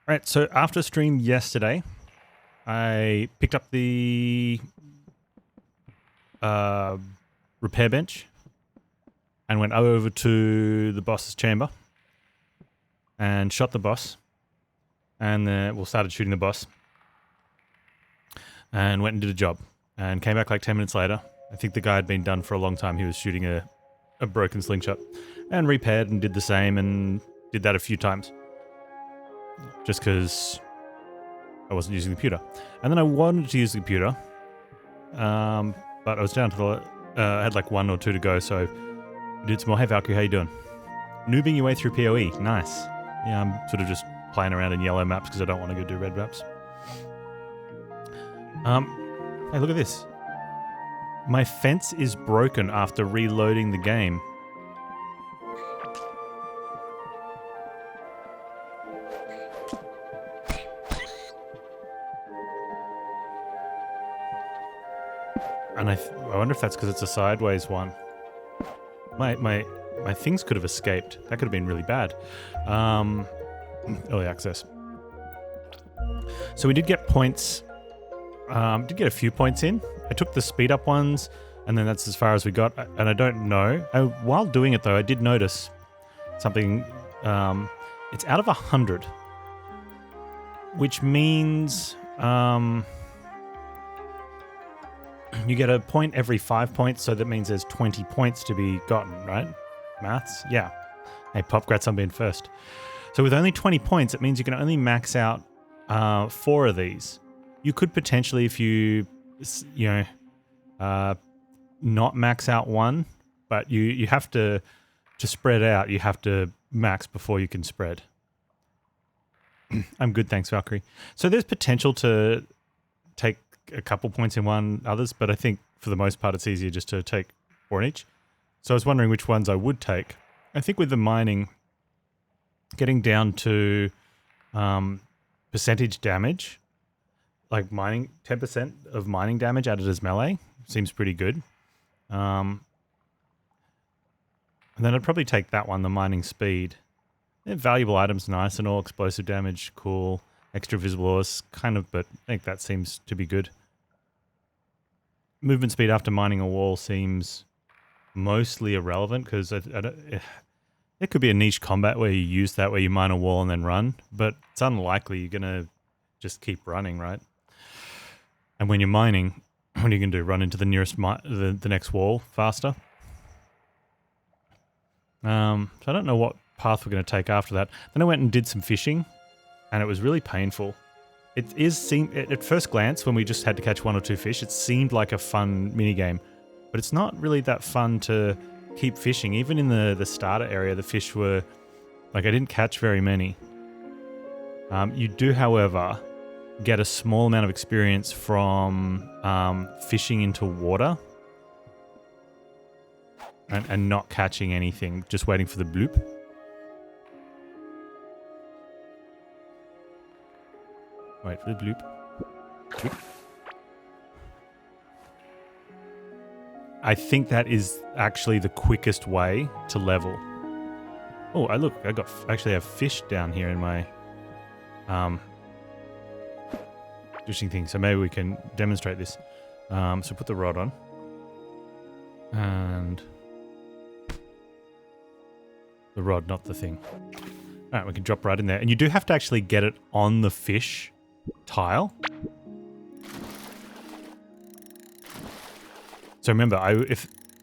Right, so after stream yesterday, I picked up the repair bench and went over to the boss's chamber and shot the boss. And then, started shooting the boss. And went and did a job. And came back like 10 minutes later. I think the guy had been done for a long time. He was shooting a broken slingshot. And repaired and did the same and did that a few times. Just because I wasn't using the computer. And then I wanted to use the computer. But I was down to the... I had like 1 or 2 to go, so I did some more. Hey Valkyrie, how you doing? Noobing your way through PoE. Nice. Yeah, I'm sort of just playing around in yellow maps because I don't want to go do red maps. Hey, look at this. My fence is broken after reloading the game. And I wonder if that's because it's a sideways one. My things could have escaped. That could have been really bad. Early access. So we did get points. Did get a few points in. I took the speed up ones, and then that's as far as we got. And I don't know. While doing it though, I did notice something. It's out of 100, which means you get a point every 5 points. So that means there's 20 points to be gotten, right? Maths? Yeah. Hey, Popgrats on being first. So with only 20 points, it means you can only max out 4 of these. You could potentially, if you not max out one, but you have to spread out, you have to max before you can spread. I'm good, thanks, Valkyrie. So there's potential to take a couple points in one, others, but I think for the most part it's easier just to take 4 in each. So I was wondering which ones I would take. I think with the mining, getting down to percentage damage, like mining, 10% of mining damage added as melee, seems pretty good. And then I'd probably take that one, the mining speed. Yeah, valuable items, nice and all. Explosive damage, cool. Extra visible ores, kind of, but I think that seems to be good. Movement speed after mining a wall seems mostly irrelevant because there could be a niche combat where you use that, where you mine a wall and then run, but it's unlikely you're going to just keep running, right? And when you're mining, what are you going to do? Run into the nearest the next wall faster? So I don't know what path we're going to take after that. Then I went and did some fishing, and it was really painful. At first glance, when we just had to catch 1 or 2 fish, it seemed like a fun minigame, but it's not really that fun to keep fishing. Even in the starter area, the fish were, like, I didn't catch very many. You do, however, get a small amount of experience from fishing into water and not catching anything, just waiting for the bloop. Wait for the bloop. Bloop. I think that is actually the quickest way to level. Oh, I actually have fish down here in my fishing thing, so maybe we can demonstrate this. So put the rod on. And the rod, not the thing. Alright, we can drop right in there. And you do have to actually get it on the fish tile. So remember,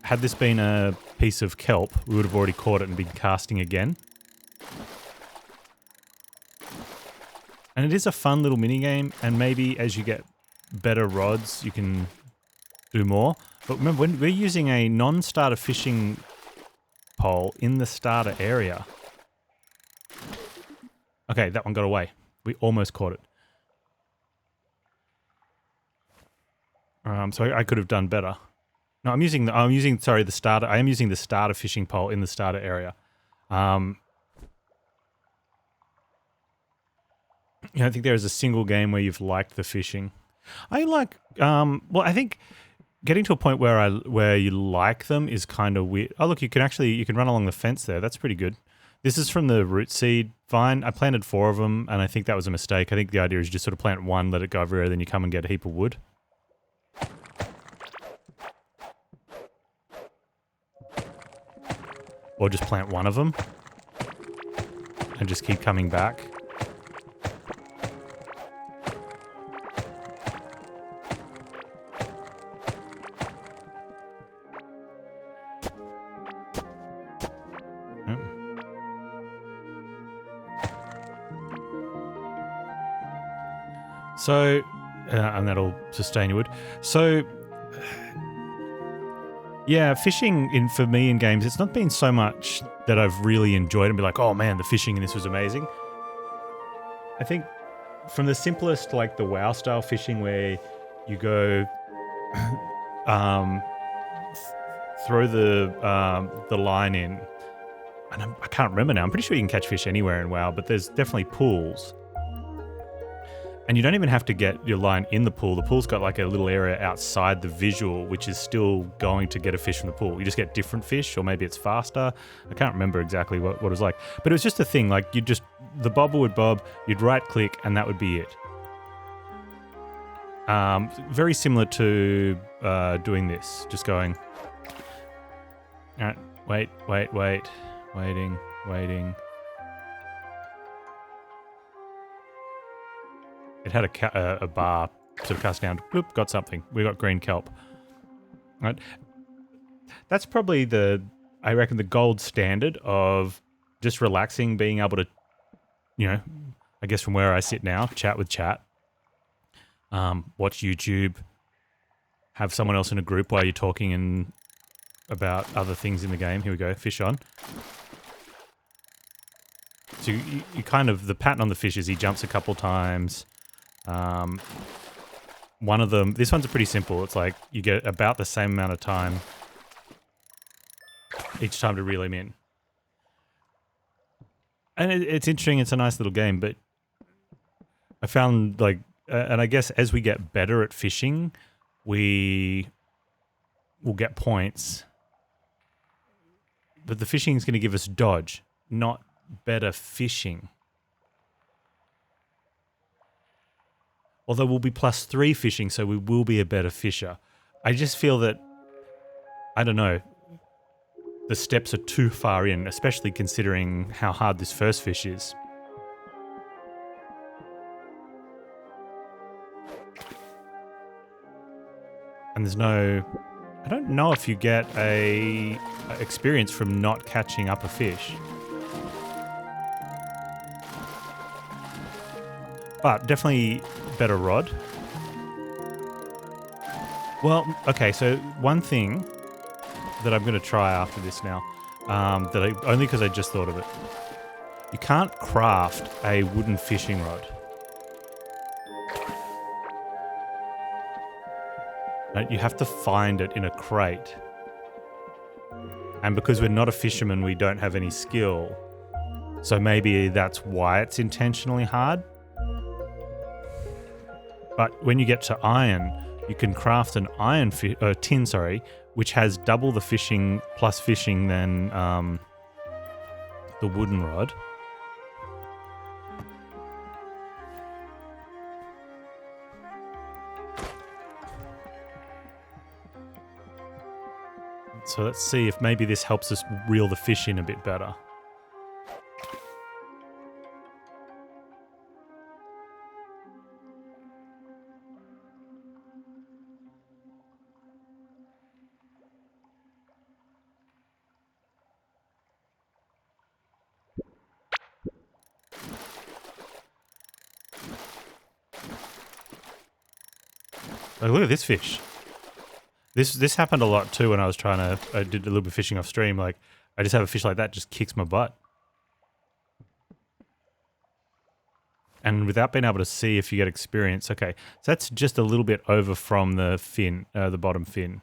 had this been a piece of kelp, we would have already caught it and been casting again. And it is a fun little mini game, and maybe as you get better rods, you can do more. But remember, when we're using a non-starter fishing pole in the starter area. Okay, that one got away. We almost caught it. So I could have done better. No, I am using the starter fishing pole in the starter area. I think there is a single game where you've liked the fishing. I think getting to a point where you like them is kind of weird. Oh, look, you can run along the fence there. That's pretty good. This is from the root seed vine. I planted 4 of them, and I think that was a mistake. I think the idea is you just sort of plant one, let it go everywhere, then you come and get a heap of wood. Or just plant one of them and just keep coming back. So, and that'll sustain your wood. So, yeah, fishing for me in games, it's not been so much that I've really enjoyed and be like, oh man, the fishing in this was amazing. I think from the simplest, like the WoW style fishing where you go throw the line in, and I can't remember now. I'm pretty sure you can catch fish anywhere in WoW, but there's definitely pools. And you don't even have to get your line in the pool. The pool's got like a little area outside the visual, which is still going to get a fish from the pool. You just get different fish, or maybe it's faster. I can't remember exactly what it was like. But it was just a thing, like the bobber would bob, you'd right click, and that would be it. Very similar to doing this, just going, all right, waiting. It had a bar sort of cast down. Bloop, got something. We got green kelp. Right. That's probably I reckon, the gold standard of just relaxing, being able to, I guess from where I sit now, chat with chat, watch YouTube, have someone else in a group while you're talking about other things in the game. Here we go, fish on. So you kind of, the pattern on the fish is he jumps a couple times. One of them, this one's pretty simple. It's like you get about the same amount of time each time to reel him in. And it's interesting. It's a nice little game, but I found and I guess as we get better at fishing, we will get points. But the fishing is going to give us dodge, not better fishing. Although we'll be +3 fishing, so we will be a better fisher. I just feel that, I don't know, the steps are too far in, especially considering how hard this first fish is. And there's no... I don't know if you get a experience from not catching up a fish. But definitely better rod. Well, okay, so one thing that I'm going to try after this now, only because I just thought of it. You can't craft a wooden fishing rod. Right? You have to find it in a crate. And because we're not a fisherman, we don't have any skill. So maybe that's why it's intentionally hard. But when you get to iron, you can craft an tin, which has double the fishing plus fishing than the wooden rod. So let's see if maybe this helps us reel the fish in a bit better. Oh, look at this fish. This happened a lot too when I did a little bit of fishing off stream. Like, I just have a fish like that, just kicks my butt. And without being able to see if you get experience. Okay, so that's just a little bit over from the fin, the bottom fin.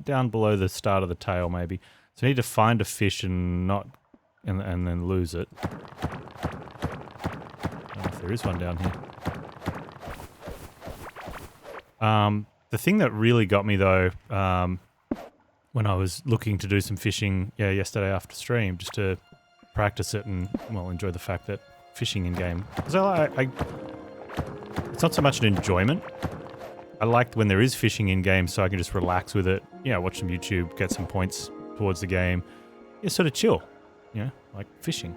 Down below the start of the tail maybe. So I need to find a fish and then lose it. I don't know if there is one down here. The thing that really got me though, when I was looking to do some fishing yesterday after stream, just to practice it and, well, enjoy the fact that fishing in game. Because it's not so much an enjoyment. I like when there is fishing in game, so I can just relax with it. You know, watch some YouTube, get some points towards the game. Yeah, sort of chill. You know, like fishing.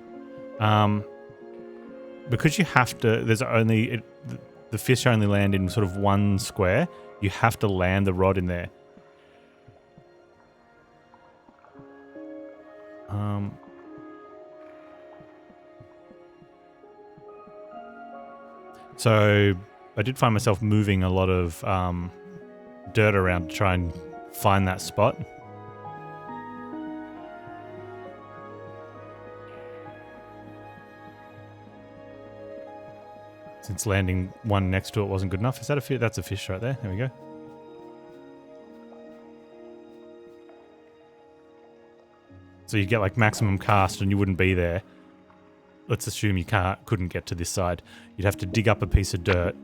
Because you have to. There's only the fish only land in sort of one square. You have to land the rod in there. So I did find myself moving a lot of dirt around to try and find that spot. Since landing one next to it wasn't good enough. Is that a fish? That's a fish right there. There we go. So you get like maximum cast and you wouldn't be there. Let's assume you couldn't get to this side. You'd have to dig up a piece of dirt.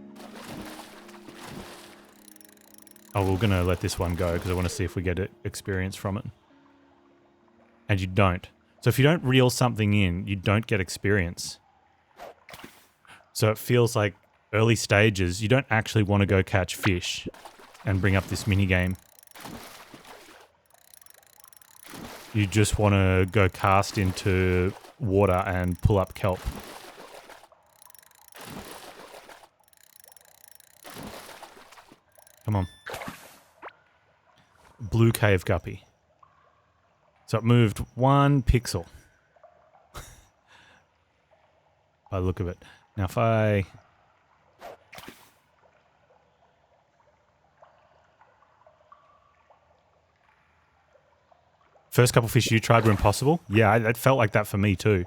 Oh, we're going to let this one go because I want to see if we get experience from it. And you don't. So if you don't reel something in, you don't get experience. So it feels like early stages, you don't actually want to go catch fish and bring up this minigame. You just want to go cast into water and pull up kelp. Come on. Blue cave guppy. So it moved 1 pixel. By the look of it. Now if I... First couple fish you tried were impossible? Yeah, it felt like that for me too.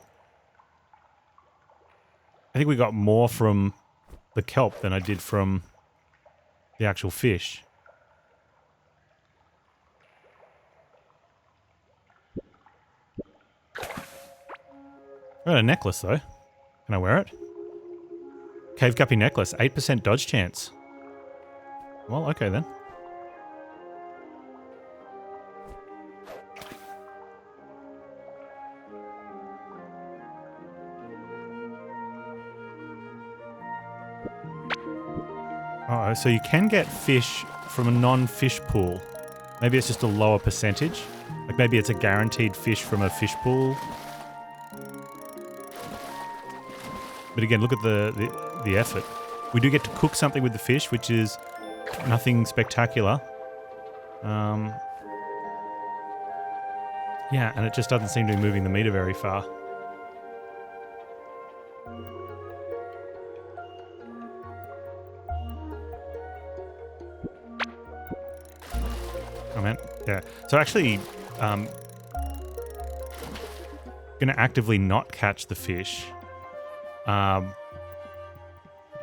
I think we got more from the kelp than I did from the actual fish. I got a necklace though. Can I wear it? Cave guppy necklace, 8% dodge chance. Well, okay then. Oh, so you can get fish from a non-fish pool. Maybe it's just a lower percentage. Like maybe it's a guaranteed fish from a fish pool. But again, look at the effort. We do get to cook something with the fish, which is nothing spectacular. Yeah, and it just doesn't seem to be moving the meter very far. Oh man, yeah. So actually, gonna actively not catch the fish.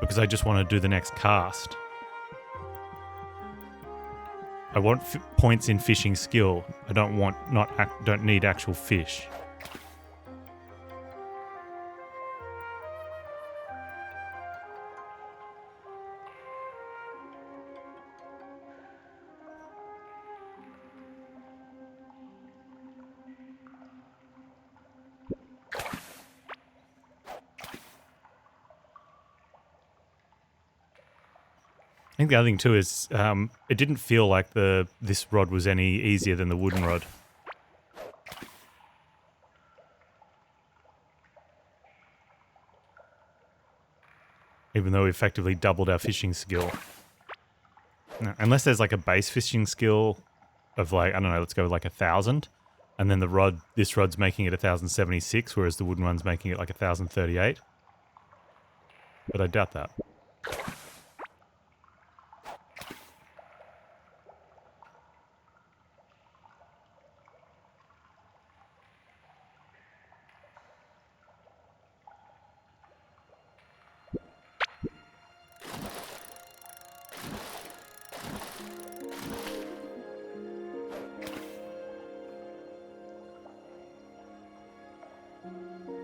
Because I just want to do the next cast. I want points in fishing skill. I don't want don't need actual fish. I think the other thing too is it didn't feel like this rod was any easier than the wooden rod. Even though we effectively doubled our fishing skill. No, unless there's like a base fishing skill of like, I don't know, let's go with like 1,000. And then this rod's making it 1,076, whereas the wooden one's making it like 1,038. But I doubt that.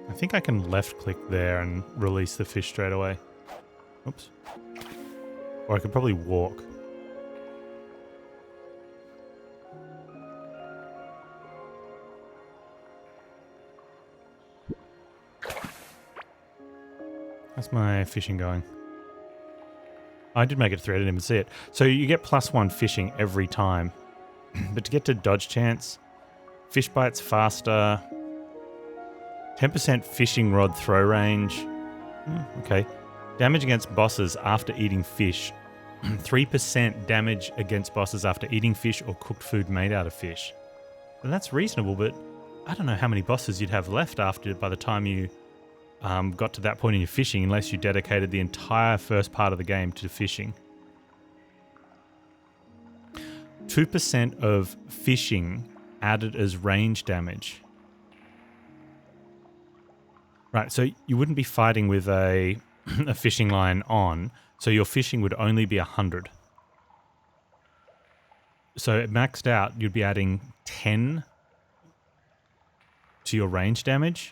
I think I can left click there and release the fish straight away. Oops. Or I could probably walk. How's my fishing going? I did make it through, I didn't even see it. So you get +1 fishing every time. But to get to dodge chance, fish bites faster, 10% fishing rod throw range. Okay. Damage against bosses after eating fish. 3% damage against bosses after eating fish or cooked food made out of fish. And that's reasonable, but I don't know how many bosses you'd have left after by the time you got to that point in your fishing, unless you dedicated the entire first part of the game to fishing. 2% of fishing added as range damage. Right, so you wouldn't be fighting with a fishing line on, so your fishing would only be 100. So maxed out, you'd be adding 10 to your range damage.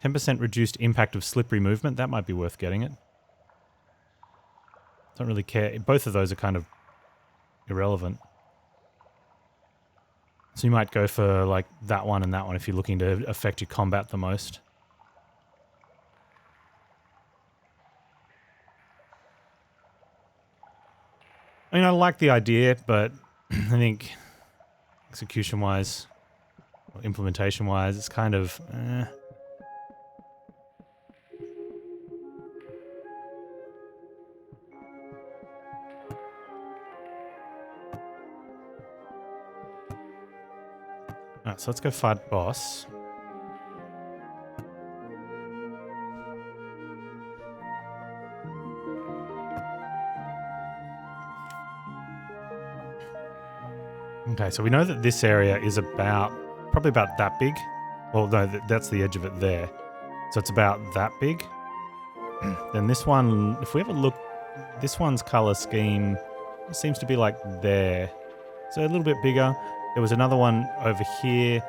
%, reduced impact of slippery movement. That might be worth getting it. Don't really care. Both of those are kind of irrelevant. So you might go for like that one and that one if you're looking to affect your combat the most. I mean, I like the idea, but I think execution-wise, or implementation-wise, it's kind of... Alright, so let's go fight boss. Okay, so we know that this area is probably about that big. Well, no, that's the edge of it there. So it's about that big. Then this one, if we have a look, this one's color scheme seems to be like there. So a little bit bigger. There was another one over here.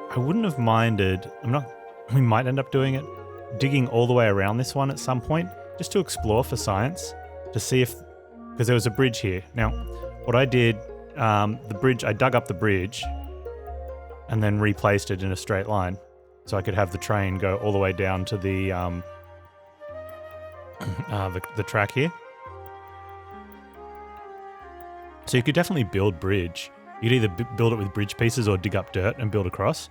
I wouldn't have minded, we might end up doing it, digging all the way around this one at some point, just to explore for science, to see if, because there was a bridge here. Now, what I did, the bridge, I dug up the bridge and then replaced it in a straight line. So I could have the train go all the way down to the track here. So you could definitely build bridge. You could either build it with bridge pieces or dig up dirt and build across.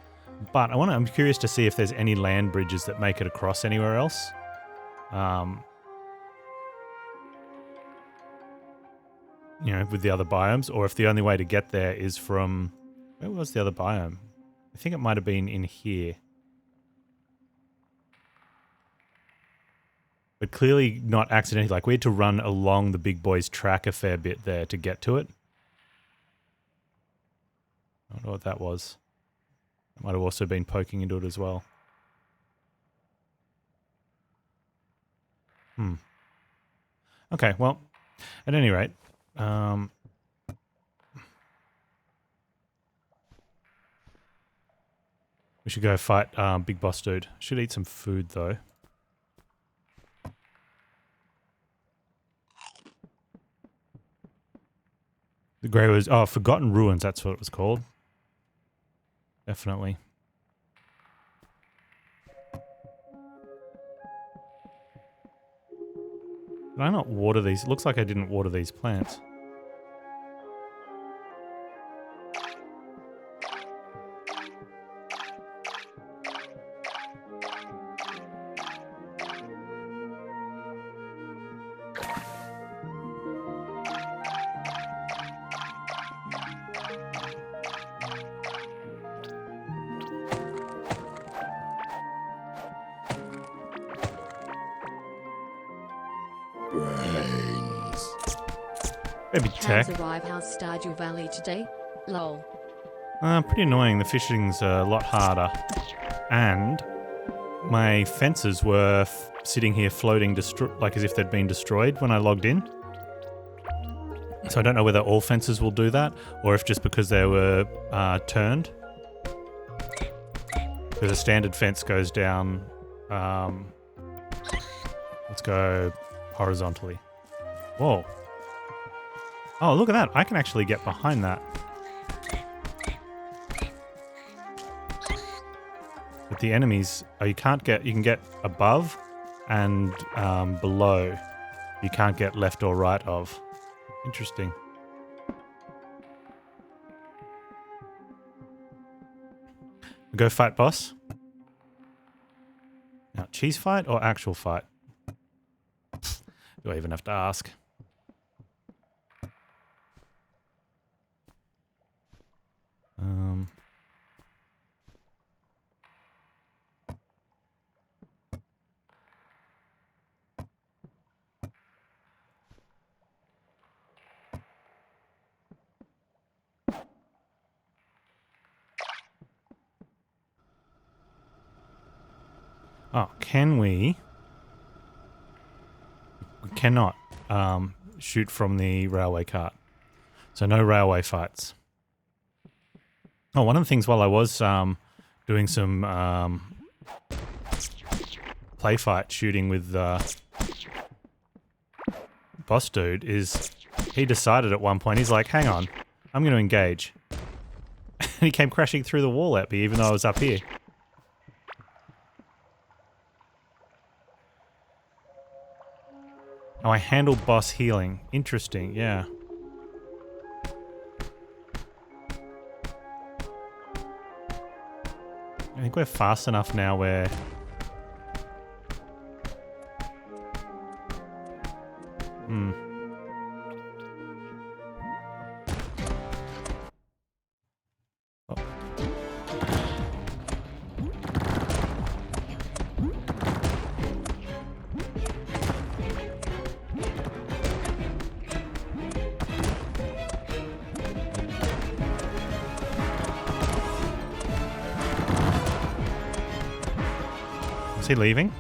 But I'm curious to see if there's any land bridges that make it across anywhere else. You know, with the other biomes, or if the only way to get there is from... Where was the other biome? I think it might have been in here. But clearly not accidentally. Like, we had to run along the big boy's track a fair bit there to get to it. I don't know what that was. I might have also been poking into it as well. Okay, well, at any rate, we should go fight Big Boss Dude. Should eat some food, though. The grey was... Oh, Forgotten Ruins, that's what it was called. Definitely. Did I not water these? It looks like I didn't water these plants. Maybe tech. Arrive House Stardew Valley today. Lol. Pretty annoying. The fishing's a lot harder. And my fences were sitting here floating, like as if they'd been destroyed when I logged in. So I don't know whether all fences will do that, or if just because they were turned. Because a standard fence goes down... let's go horizontally. Whoa. Oh, look at that. I can actually get behind that. But the enemies, you can get above and below. You can't get left or right of. Interesting. Go fight boss. Now, cheese fight or actual fight? Do I even have to ask? Oh, can we? We cannot shoot from the railway cart. So no railway fights. Oh, one of the things while I was doing some play fight shooting with boss dude is he decided at one point, he's like, hang on, I'm going to engage. And he came crashing through the wall at me even though I was up here. Oh, I handle boss healing. Interesting, yeah. I think we're fast enough now where... Oh. Is he leaving?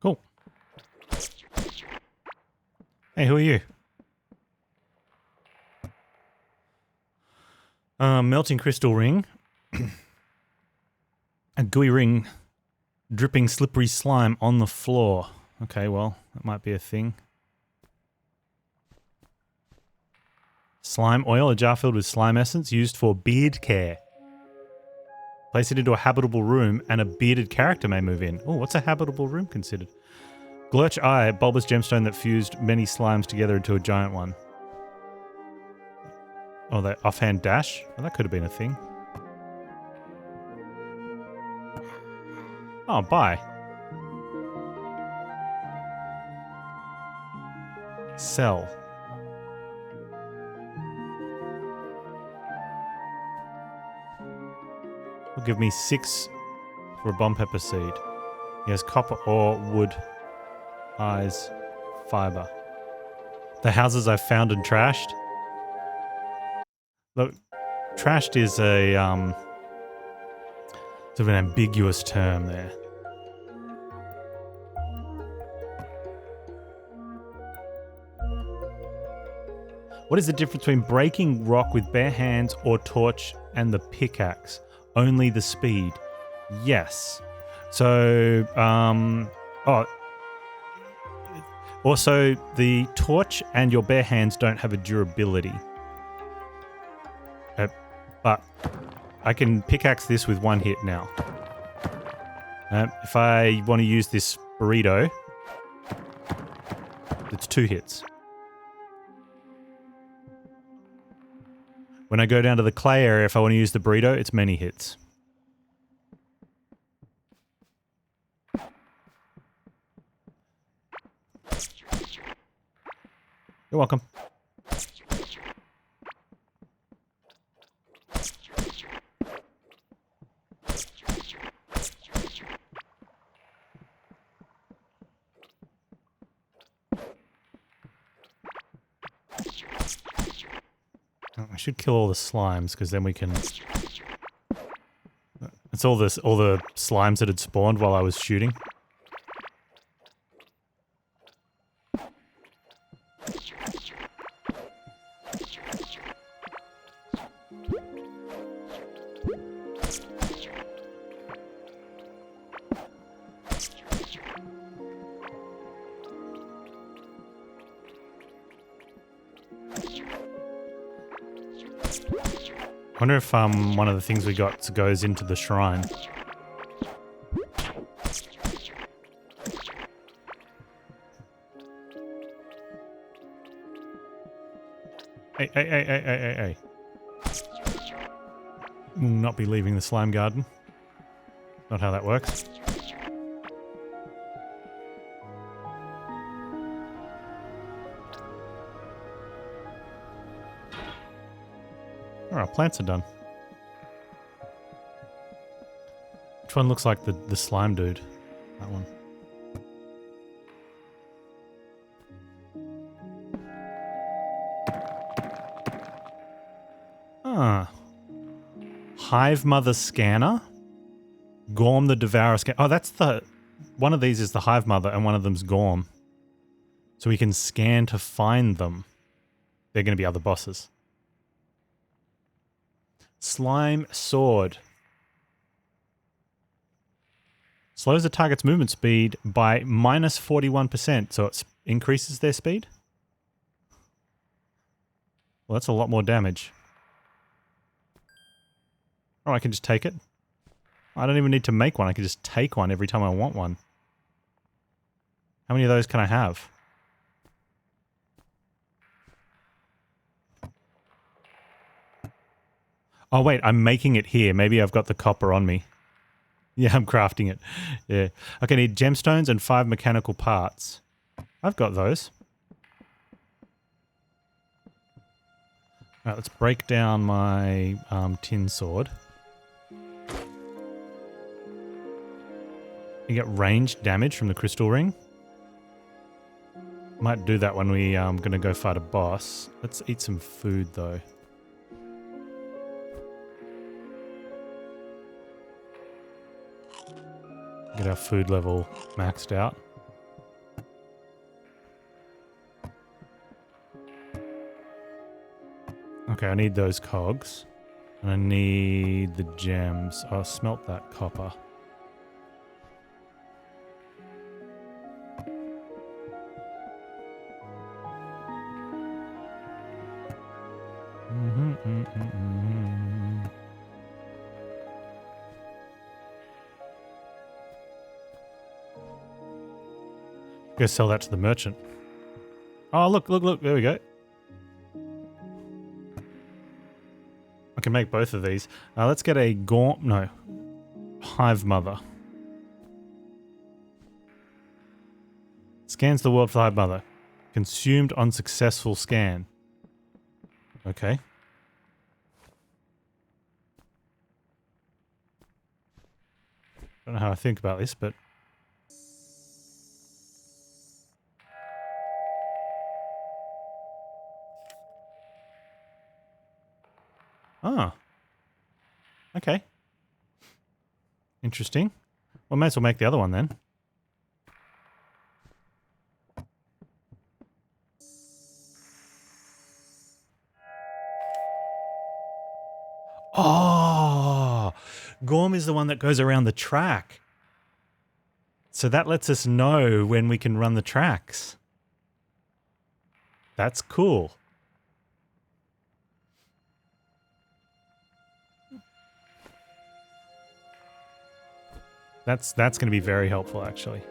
Cool. Hey, who are you? Melting crystal ring. A gooey ring. Dripping slippery slime on the floor. Okay, well, that might be a thing. Slime oil, a jar filled with slime essence used for beard care. Place it into a habitable room and a bearded character may move in. Oh, what's a habitable room considered? Glurch eye, bulbous gemstone that fused many slimes together into a giant one. Oh, that offhand dash? Well, that could have been a thing. Oh, buy. Sell. Will give me 6 for a bomb pepper seed. He has copper ore, wood, eyes, fiber. The houses I've found and trashed. Look, trashed is a sort of an ambiguous term there. What is the difference between breaking rock with bare hands or torch and the pickaxe? Only the speed. Yes. So, also, the torch and your bare hands don't have a durability. But I can pickaxe this with 1 hit now. If I want to use this burrito, it's 2 hits. When I go down to the clay area, if I want to use the burrito, it's many hits. You're welcome. should kill all the slimes because then we can... It's all the slimes that had spawned while I was shooting. I wonder if one of the things we got goes into the shrine. Hey. Will not be leaving the slime garden. Not how that works. Alright, plants are done. Which one looks like the slime dude? That one. Ah. Hive Mother Scanner? Gorm the Devourer Scanner. Oh, that's the... One of these is the Hive Mother and one of them's Gorm. So we can scan to find them. They're going to be other bosses. Slime Sword. Slows the target's movement speed by minus 41%, so it increases their speed? Well, that's a lot more damage. Oh, I can just take it? I don't even need to make one, I can just take one every time I want one. How many of those can I have? Oh wait, I'm making it here. Maybe I've got the copper on me. Yeah, I'm crafting it. Yeah. Okay, I need gemstones and 5 mechanical parts. I've got those. Alright, let's break down my tin sword. You get ranged damage from the crystal ring. Might do that when we gonna go fight a boss. Let's eat some food though. Get our food level maxed out. Okay, I need those cogs. And I need the gems. I'll smelt that copper. Go sell that to the merchant. Oh, look, there we go. I can make both of these. Let's get a Hive Mother. Scans the world for Hive Mother. Consumed on successful scan. Okay. Don't know how I think about this, but... Ah. Okay. Interesting. Well, may as well make the other one then. Oh! Gorm is the one that goes around the track. So that lets us know when we can run the tracks. That's cool. That's going to be very helpful, actually.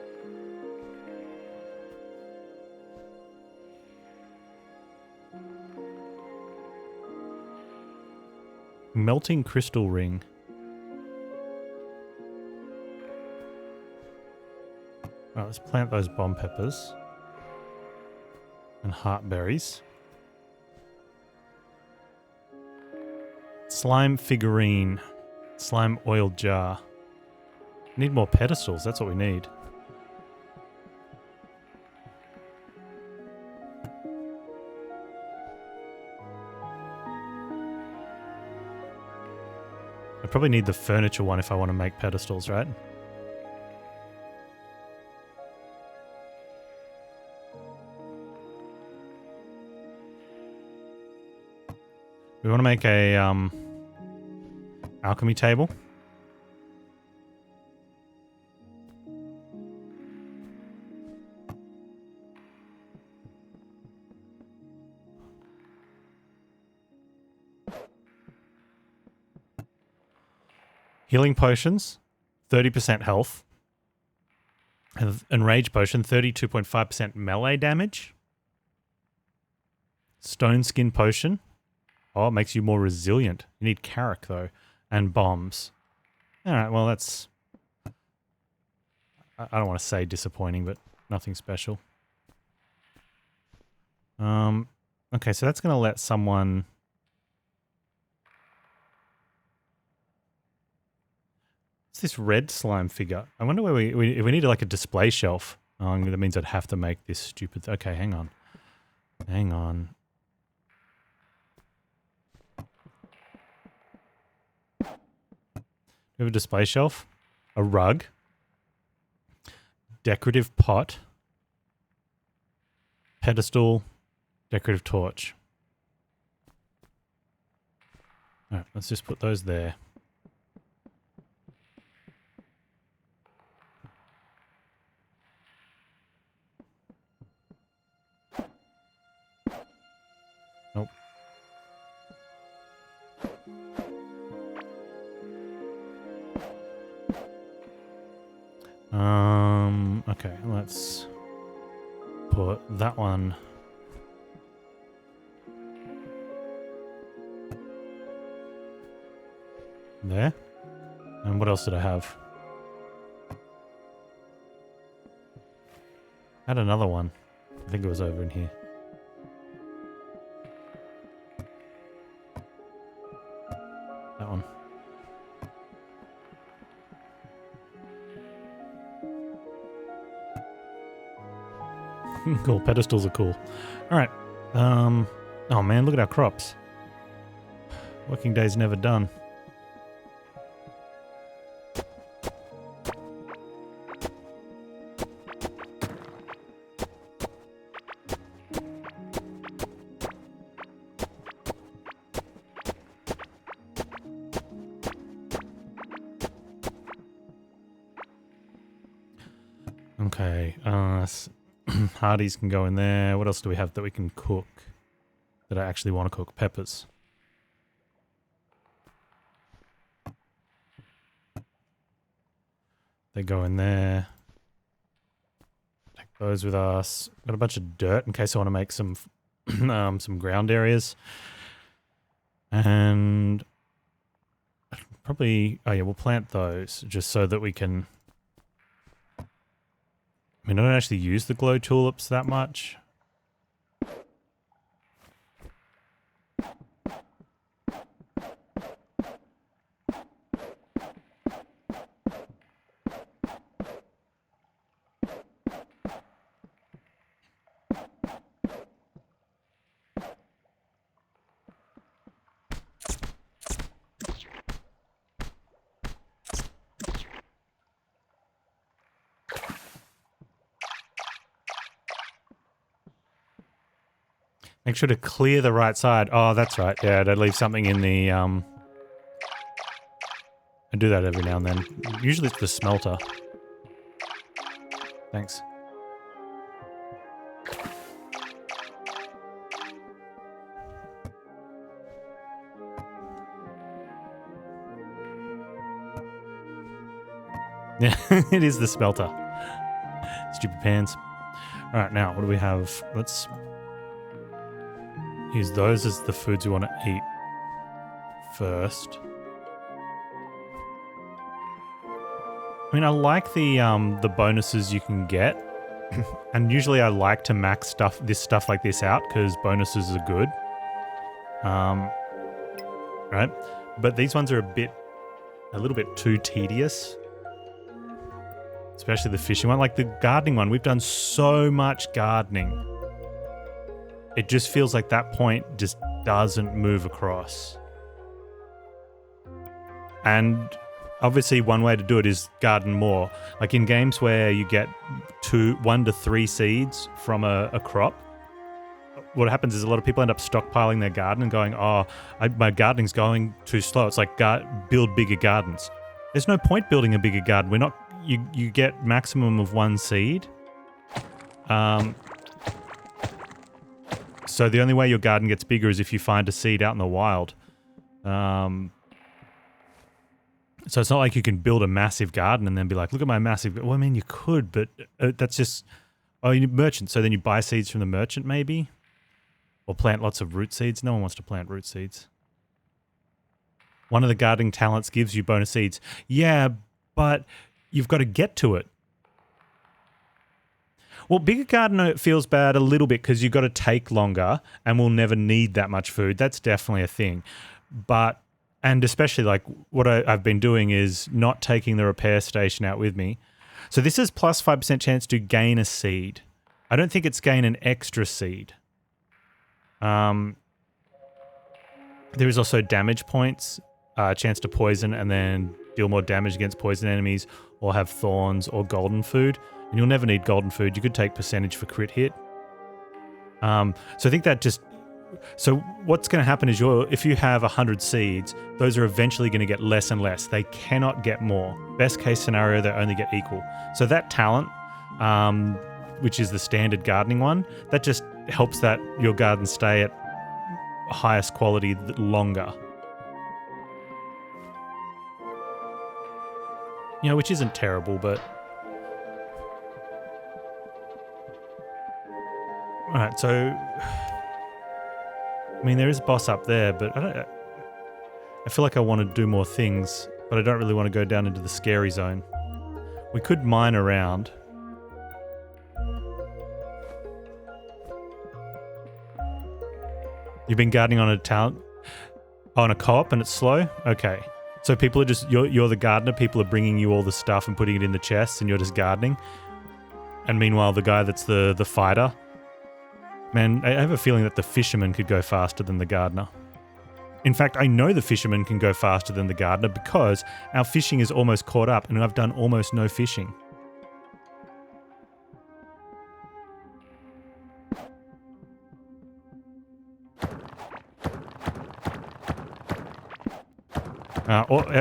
Melting crystal ring. Right, let's plant those bomb peppers. And heartberries. Slime figurine. Slime oil jar. Need more pedestals, that's what we need. probably need the furniture one if I want to make pedestals, right? We want to make a alchemy table. Healing potions, 30% health. And rage potion, 32.5% melee damage. Stone skin potion. Oh, it makes you more resilient. You need Carrick, though. And bombs. Alright, well, that's... I don't want to say disappointing, but nothing special. Okay, so that's going to let someone... What's this red slime figure? I wonder where if we need like a display shelf. Oh, that means I'd have to make this stupid... Okay, hang on. Hang on. We have a display shelf, a rug, decorative pot, pedestal, decorative torch. All right, let's just put those there. Nope. Okay, let's put that one there. And what else did I have? I had another one. I think it was over in here. That one. Cool, pedestals are cool. Alright. Oh man, look at our crops. Working day's never done. Okay, Hardies can go in there. What else do we have that we can cook? That I actually want to cook? Peppers. They go in there. Take those with us. Got a bunch of dirt in case I want to make some some ground areas. And probably, oh yeah, we'll plant those just so that we can... I mean, I don't actually use the glow tulips that much. Make sure to clear the right side. Oh, that's right. Yeah, to leave something in the... I do that every now and then. Usually it's the smelter. Thanks. Yeah, it is the smelter. Stupid pans. All right, now what do we have? Let's use those as the foods we want to eat first. I mean, I like the bonuses you can get, and usually I like to max this stuff like this out because bonuses are good. Right? But these ones are a little bit too tedious. Especially the fishing one. Like the gardening one, we've done so much gardening. It just feels like that point just doesn't move across. And obviously one way to do it is garden more. Like in games where you get 1 to 3 seeds from a crop, what happens is a lot of people end up stockpiling their garden and going, my gardening's going too slow. It's like build bigger gardens. There's no point building a bigger garden. You get maximum of 1 seed. So the only way your garden gets bigger is if you find a seed out in the wild. So it's not like you can build a massive garden and then be like, look at my massive... Well, I mean, you could, but that's just... Oh, you need merchant. So then you buy seeds from the merchant, maybe? Or plant lots of root seeds. No one wants to plant root seeds. One of the gardening talents gives you bonus seeds. Yeah, but you've got to get to it. Well, bigger garden feels bad a little bit because you've got to take longer and we'll never need that much food. That's definitely a thing. And especially like what I've been doing is not taking the repair station out with me. So this is plus 5% chance to gain a seed. I don't think it's gain an extra seed. There is also damage points, chance to poison and then deal more damage against poison enemies or have thorns or golden food. And you'll never need golden food. You could take percentage for crit hit. So I think that just... So what's going to happen is if you have 100 seeds, those are eventually going to get less and less. They cannot get more. Best case scenario, they only get equal. So that talent, which is the standard gardening one, that just helps that your garden stay at highest quality longer. You know, which isn't terrible, but... Alright, so... I mean, there is a boss up there, but I feel like I want to do more things, but I don't really want to go down into the scary zone. We could mine around. You've been gardening on a town... on a co-op and it's slow? Okay. So people are just... You're the gardener, people are bringing you all the stuff and putting it in the chests and you're just gardening. And meanwhile, the guy that's the fighter... Man, I have a feeling that the fisherman could go faster than the gardener. In fact, I know the fisherman can go faster than the gardener because our fishing is almost caught up and I've done almost no fishing.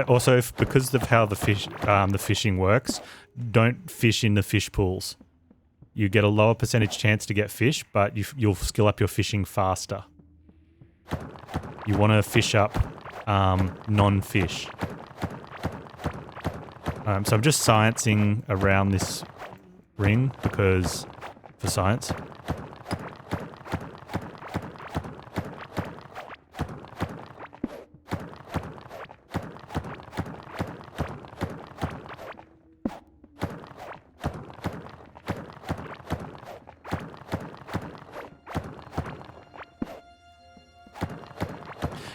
Also, because of how the fishing works, don't fish in the fish pools. You get a lower percentage chance to get fish, but you'll skill up your fishing faster. You want to fish up non-fish. So I'm just sciencing around this ring for science.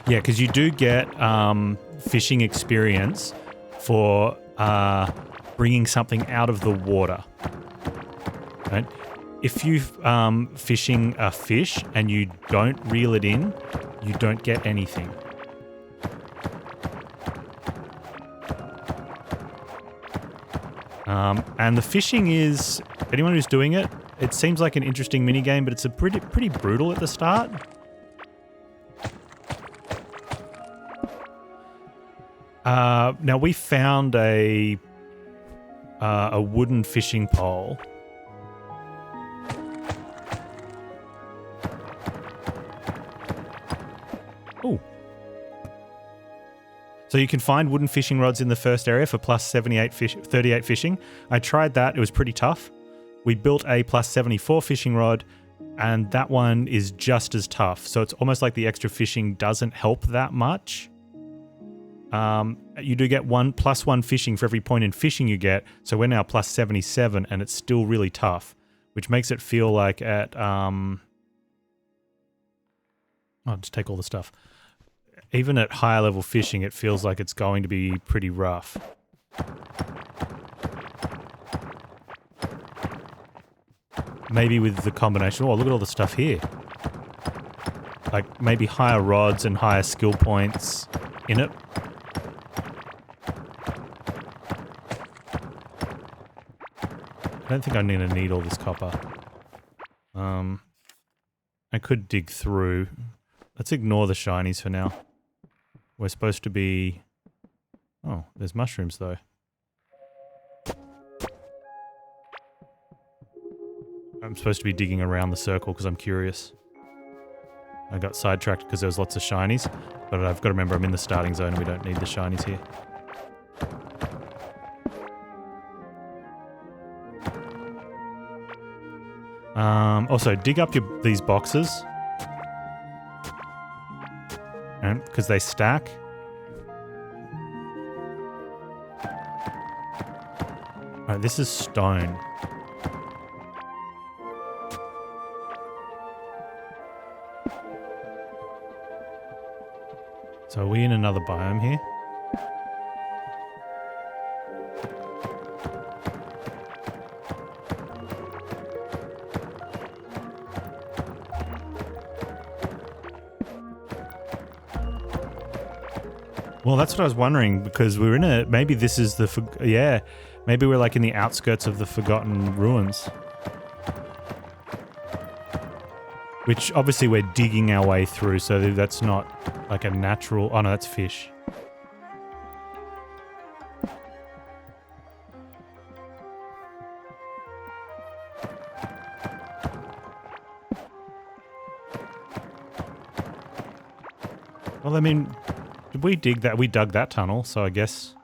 Yeah, because you do get fishing experience for bringing something out of the water. Right? If you fishing a fish and you don't reel it in, you don't get anything. And the fishing is, anyone who's doing it, it seems like an interesting minigame, but it's a pretty brutal at the start. Now we found a wooden fishing pole. Ooh. So you can find wooden fishing rods in the first area for plus 38 fishing. I tried that, it was pretty tough. We built a plus 74 fishing rod, and that one is just as tough. So it's almost like the extra fishing doesn't help that much. You do get plus one fishing for every point in fishing you get, so we're now plus 77 and it's still really tough, which makes it feel like at I'll just take all the stuff. Even at higher level fishing, it feels like it's going to be pretty rough. Maybe with the combination, oh look at all the stuff here. Like maybe higher rods and higher skill points in it. don't think I'm going to need all this copper. I could dig through. Let's ignore the shinies for now. We're supposed to be... Oh, there's mushrooms though. I'm supposed to be digging around the circle because I'm curious. I got sidetracked because there was lots of shinies, but I've got to remember I'm in the starting zone and we don't need the shinies here. Also, dig up these boxes. Because they stack. Alright, this is stone. So are we in another biome here? Well, that's what I was wondering, because we're in a... Maybe this is the... Yeah, maybe we're like in the outskirts of the Forgotten Ruins. Which, obviously, we're digging our way through, so that's not like a natural... Oh, no, that's fish. Well, I mean... Did we dig that? We dug that tunnel, so I guess...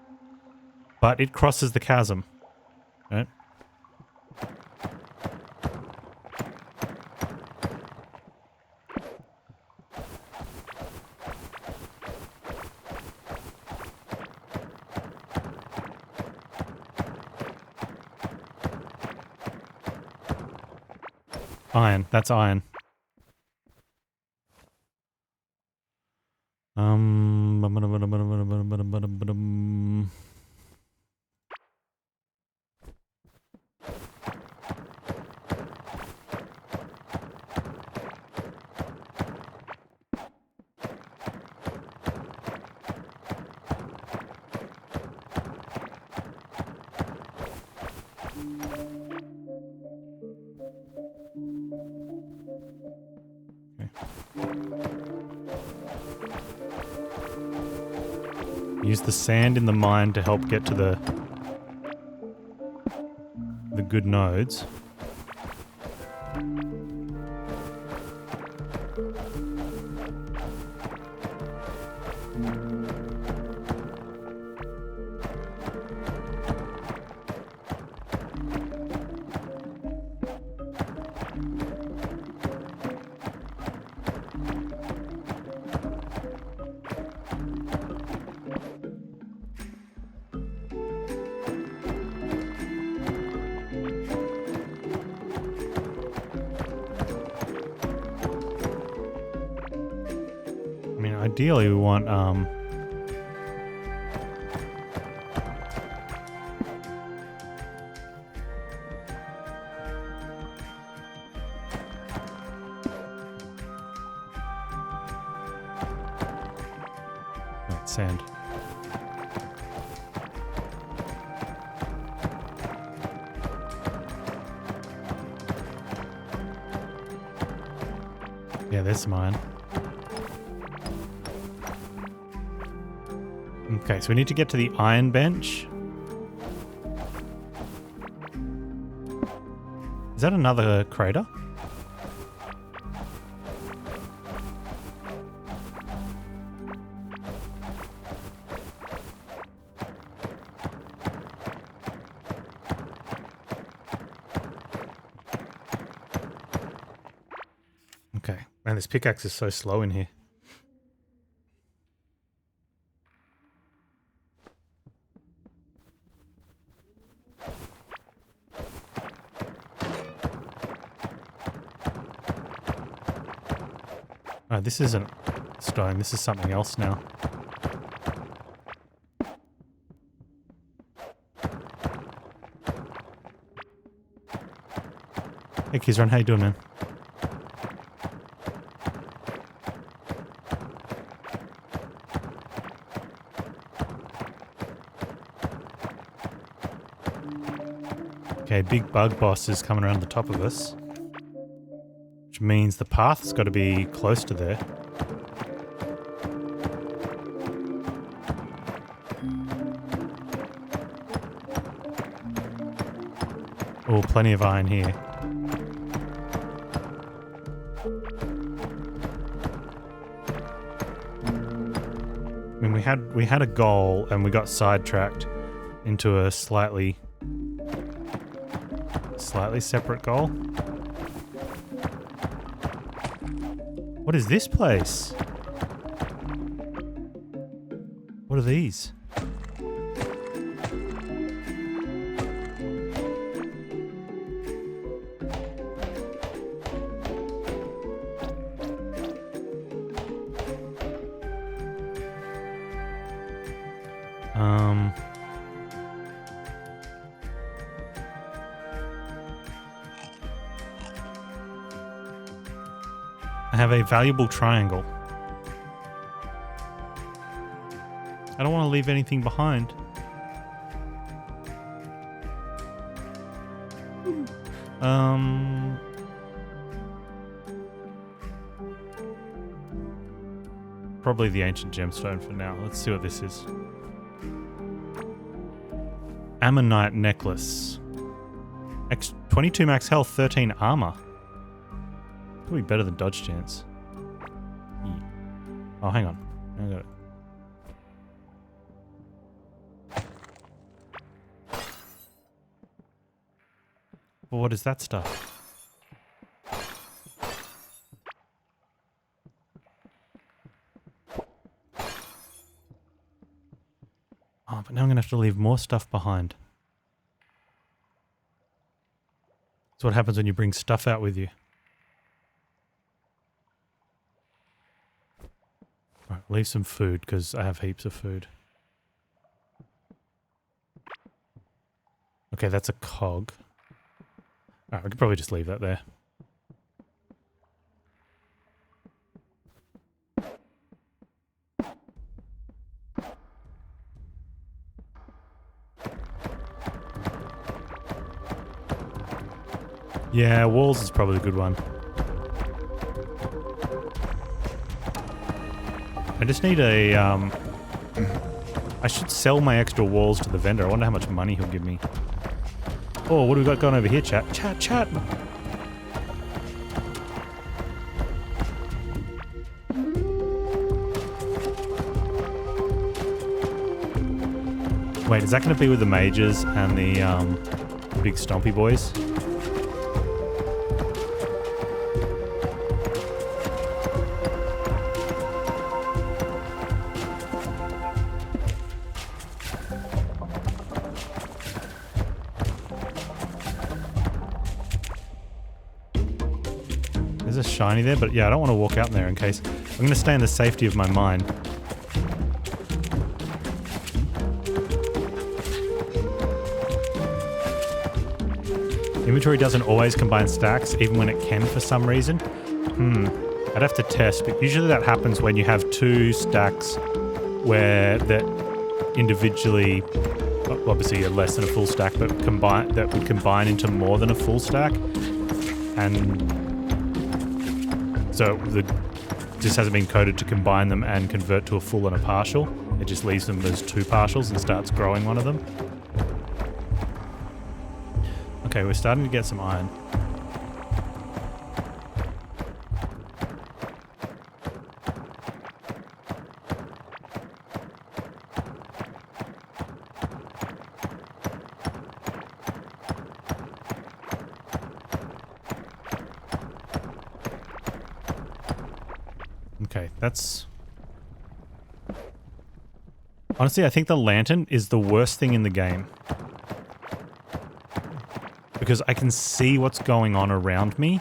But it crosses the chasm, right? Iron. That's iron. Use the sand in the mine to help get to the good nodes. Ideally, we want, Wait, sand. Yeah, that's mine. Okay, so we need to get to the iron bench. Is that another crater? Okay. Man, this pickaxe is so slow in here. Oh, this isn't stone, this is something else now. Hey Kizron, how you doing, man? Okay, big bug boss is coming around the top of us. Which means the path's got to be close to there. Oh, plenty of iron here. I mean, we had a goal and we got sidetracked into a slightly separate goal. What is this place? What are these? I have a valuable triangle. I don't want to leave anything behind. Probably the ancient gemstone for now. Let's see what this is. Ammonite necklace. 22 max health, 13 armor. Probably better than dodge chance. Yeah. Oh, hang on. I got it. Well, what is that stuff? Oh, but now I'm going to have to leave more stuff behind. That's what happens when you bring stuff out with you. Right, leave some food, because I have heaps of food. Okay, that's a cog. Alright, we could probably just leave that there. Yeah, walls is probably a good one. I just need a, I should sell my extra walls to the vendor. I wonder how much money he'll give me. Oh, what do we got going over here, chat? Chat! Wait, is that going to be with the mages and the big stompy boys? There's a shiny there, but yeah, I don't want to walk out in there in case. I'm going to stay in the safety of my mine. Inventory doesn't always combine stacks, even when it can for some reason. I'd have to test, but usually that happens when you have two stacks where that individually, obviously are less than a full stack, but that would combine into more than a full stack. And so just hasn't been coded to combine them and convert to a full and a partial. It just leaves them as two partials and starts growing one of them. Okay, we're starting to get some iron. Okay, that's... Honestly, I think the lantern is the worst thing in the game. Because I can see what's going on around me,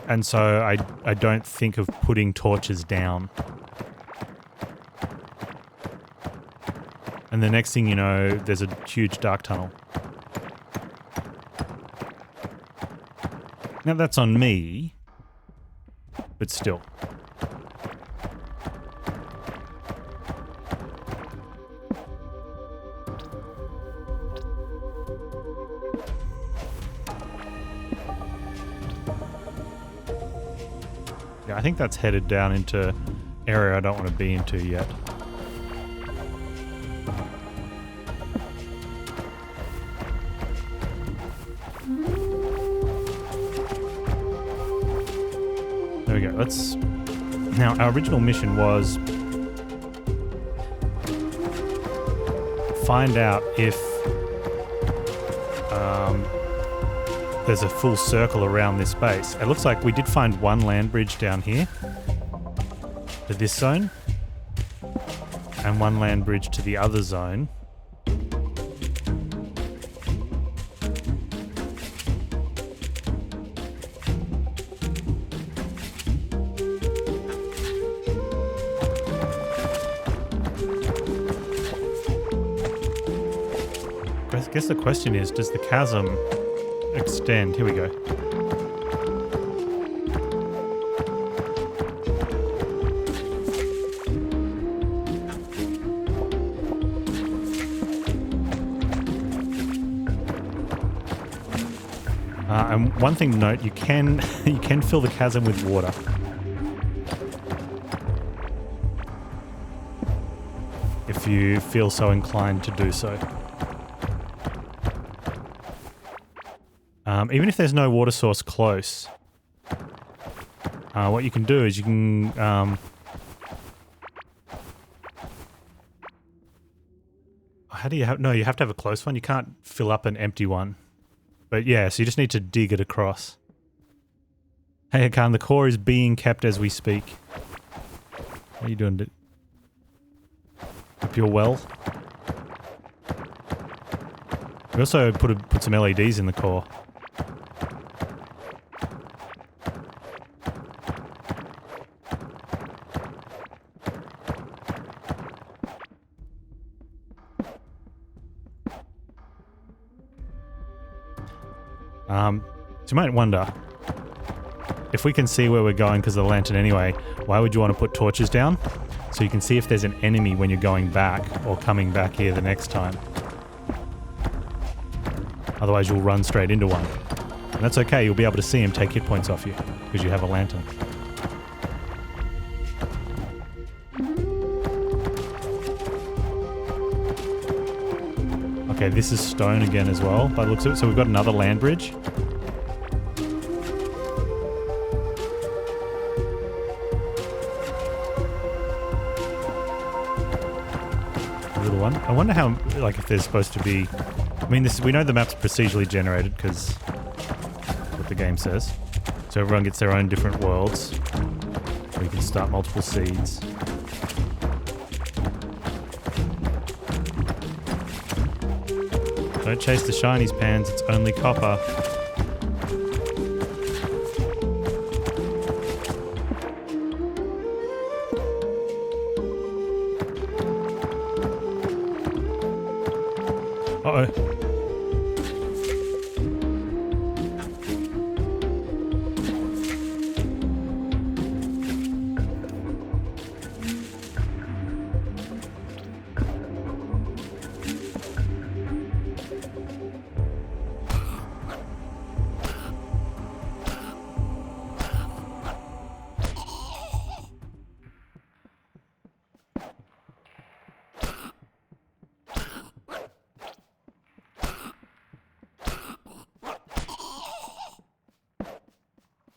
and so I don't think of putting torches down. And the next thing you know, there's a huge dark tunnel. Now that's on me, but still. Yeah, I think that's headed down into area I don't want to be into yet. There we go. Let's... Now, our original mission was find out if there's a full circle around this base. It looks like we did find one land bridge down here to this zone and one land bridge to the other zone. I guess the question is, does the chasm extend? Here we go. And one thing to note, you can fill the chasm with water. If you feel so inclined to do so. Even if there's no water source close, what you can do is you can... how do you have... No, you have to have a close one. You can't fill up an empty one. But yeah, so you just need to dig it across. Hey, Hakan, the core is being kept as we speak. How are you doing? Hope you're well. We also put some LEDs in the core. So you might wonder, if we can see where we're going because of the lantern anyway, why would you want to put torches down? So you can see if there's an enemy when you're going back or coming back here the next time. Otherwise you'll run straight into one. And that's okay, you'll be able to see him take hit points off you because you have a lantern. Okay, this is stone again as well, by the looks of it. So we've got another land bridge. A little one. I wonder how, like, if there's supposed to be... I mean, we know the map's procedurally generated because that's what the game says. So everyone gets their own different worlds. Where you can start multiple seeds. Don't chase the shinies, Panz. It's only copper. Uh-oh.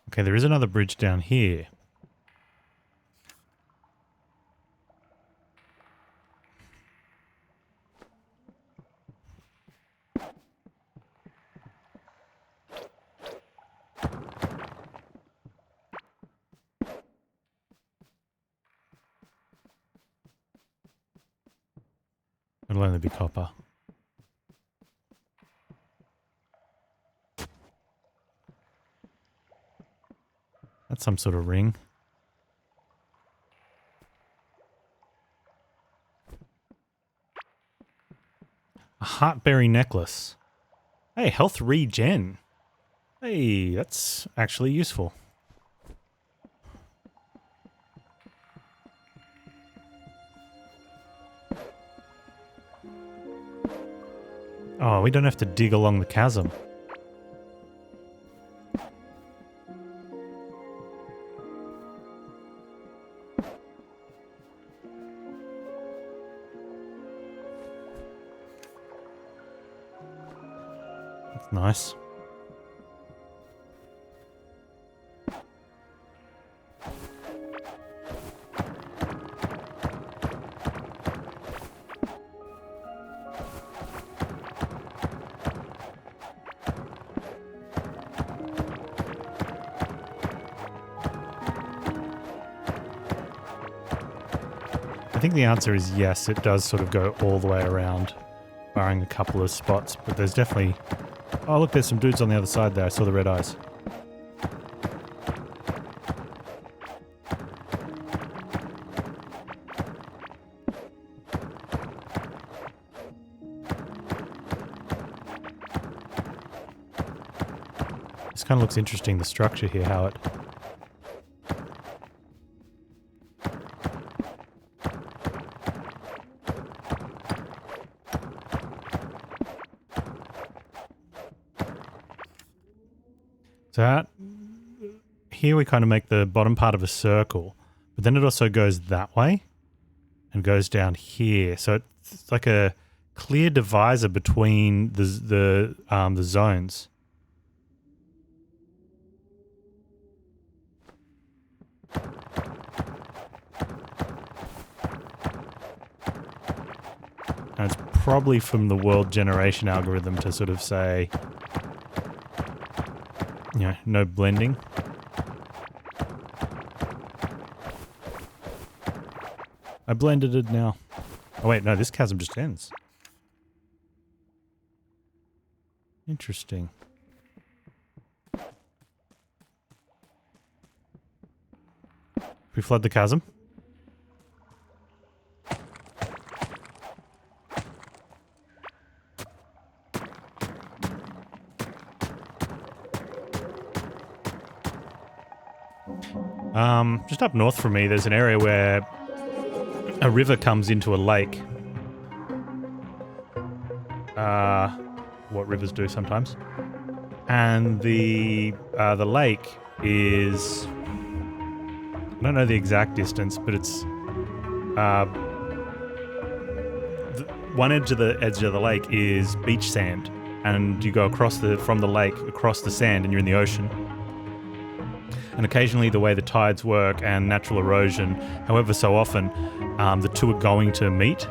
Okay, there is another bridge down here. It'll only be copper. That's some sort of ring. A heartberry necklace. Hey, health regen. Hey, that's actually useful. Oh, we don't have to dig along the chasm. That's nice. I think the answer is yes, it does sort of go all the way around, barring a couple of spots, but there's definitely... Oh, look, there's some dudes on the other side there. I saw the red eyes. This kind of looks interesting, the structure here, how it... So that, here we kind of make the bottom part of a circle, but then it also goes that way and goes down here. So it's like a clear divisor between the zones. And it's probably from the world generation algorithm to sort of say, you know, no blending. I blended it now. Oh wait, no, this chasm just ends. Interesting. We flood the chasm. Just up north from me, there's an area where a river comes into a lake. What rivers do sometimes. And the lake is... I don't know the exact distance, but it's... one edge of the lake is beach sand. And you go from the lake, across the sand, and you're in the ocean. And occasionally the way the tides work and natural erosion, however so often, the two are going to meet.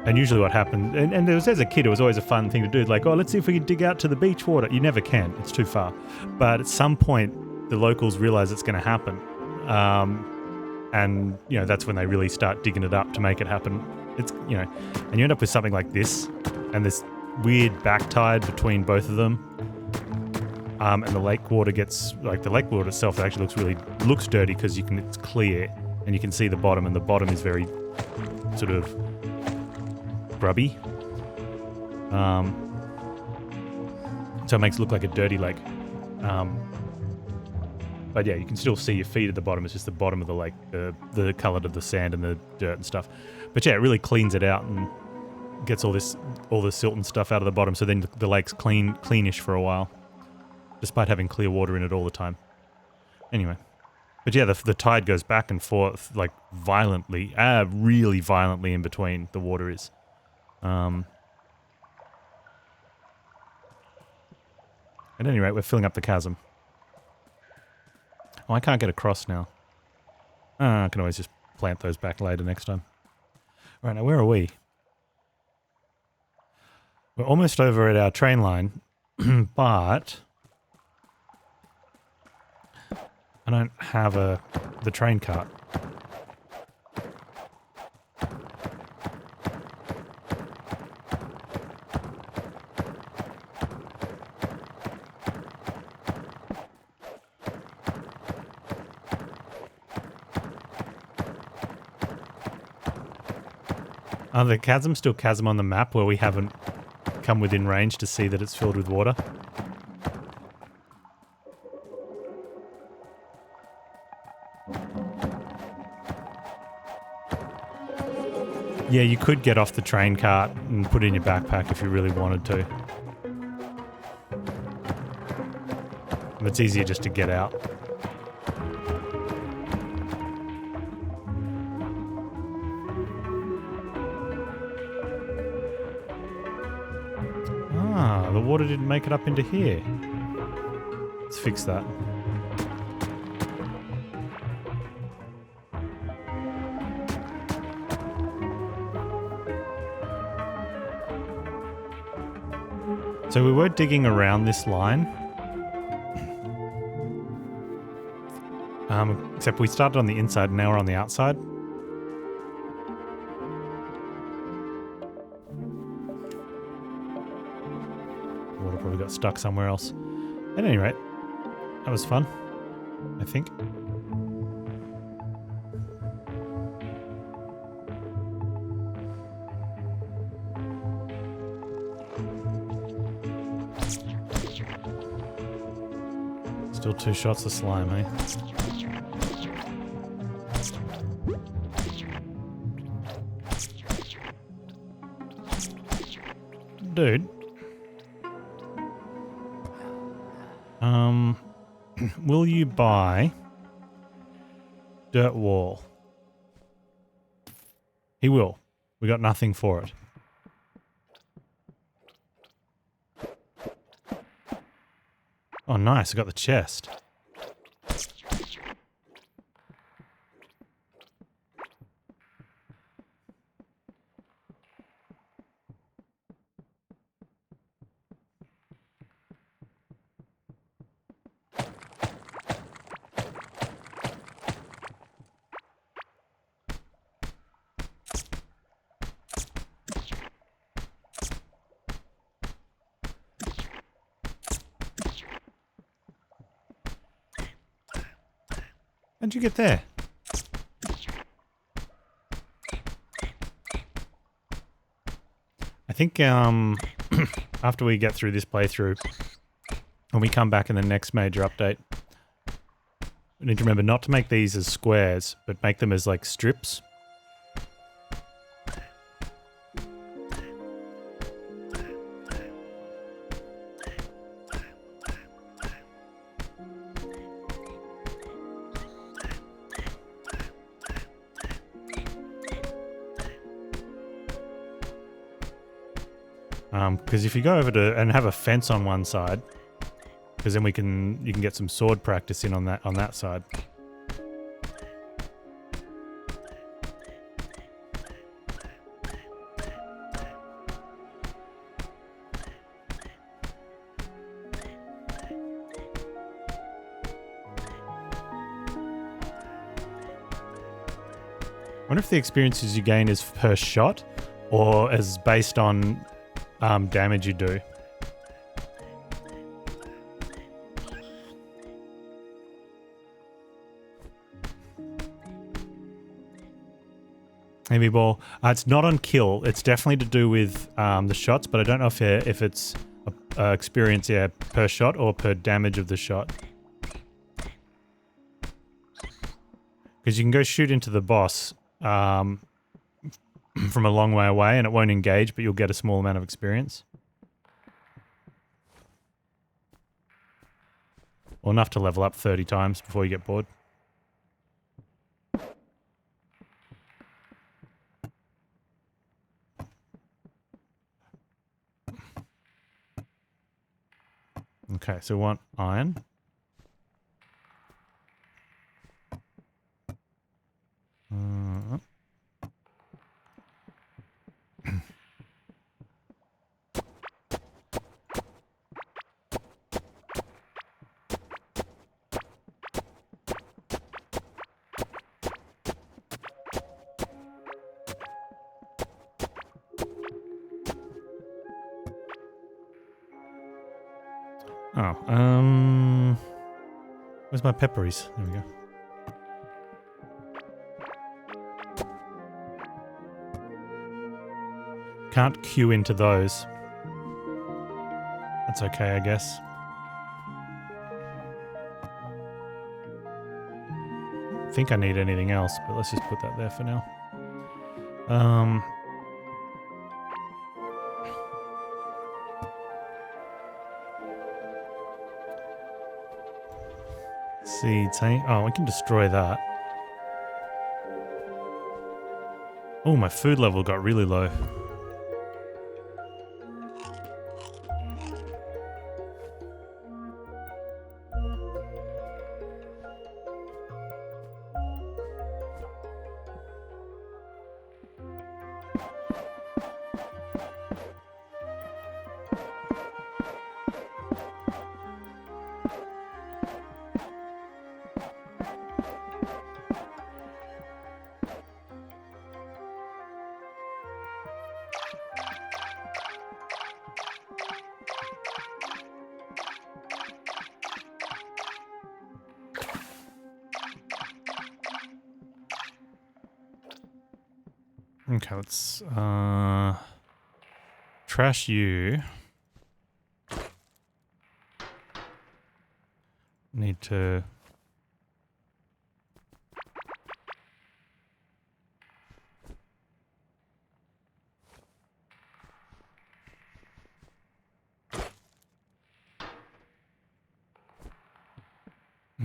And usually what happens, and as a kid it was always a fun thing to do, like, oh, let's see if we can dig out to the beach water. You never can, it's too far. But at some point the locals realize it's going to happen. And, you know, that's when they really start digging it up to make it happen. It's, you know, and you end up with something like this, and this weird back tide between both of them. And the lake water gets, like, the lake water itself actually looks dirty because it's clear and you can see the bottom, and the bottom is very sort of grubby. So it makes it look like a dirty lake. But yeah, you can still see your feet at the bottom. It's just the bottom of the lake, the color of the sand and the dirt and stuff. But yeah, it really cleans it out and gets all the silt and stuff out of the bottom. So then the lake's cleanish for a while, despite having clear water in it all the time. Anyway. But yeah, the tide goes back and forth, like, violently, really violently in between the water is. At any rate, we're filling up the chasm. Oh, I can't get across now. I can always just plant those back later next time. Right, now where are we? We're almost over at our train line, but I don't have the train cart. Are the chasms still chasm on the map where we haven't come within range to see that it's filled with water? Yeah, you could get off the train cart and put it in your backpack if you really wanted to. And it's easier just to get out. water didn't make it up into here. Let's fix that. So we were digging around this line. Except we started on the inside and now we're on the outside. Water probably got stuck somewhere else. At any rate, that was fun, I think. Still 2 shots of slime, eh? Dude. Will you buy dirt wall? He will. We got nothing for it. Oh, nice. I got the chest. How'd you get there? I think after we get through this playthrough, when we come back in the next major update, we need to remember not to make these as squares, but make them as like strips. Because if you go over to and have a fence on one side, because then you can get some sword practice in on that side. I wonder if the experiences you gain is per shot or as based on damage you do. Heavy ball. It's not on kill. It's definitely to do with the shots, but I don't know if it's experience per shot or per damage of the shot. Because you can go shoot into the boss from a long way away and it won't engage, but you'll get a small amount of experience. Or enough to level up 30 times before you get bored. Okay, so we want iron. Where's my pepperies? There we go. Can't queue into those. That's okay, I guess. I think I need anything else, but let's just put that there for now. Seeds, hey? Oh, we can destroy that. Oh, my food level got really low. Okay, let's trash you. Need to...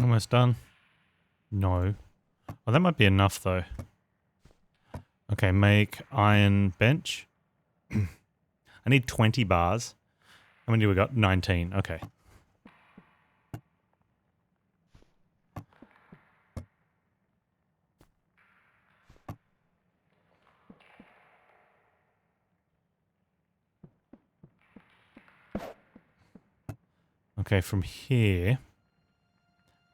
Almost done. No. Oh, that might be enough though. Okay, make iron bench. I need 20 bars. How many do we got? 19. Okay. Okay, from here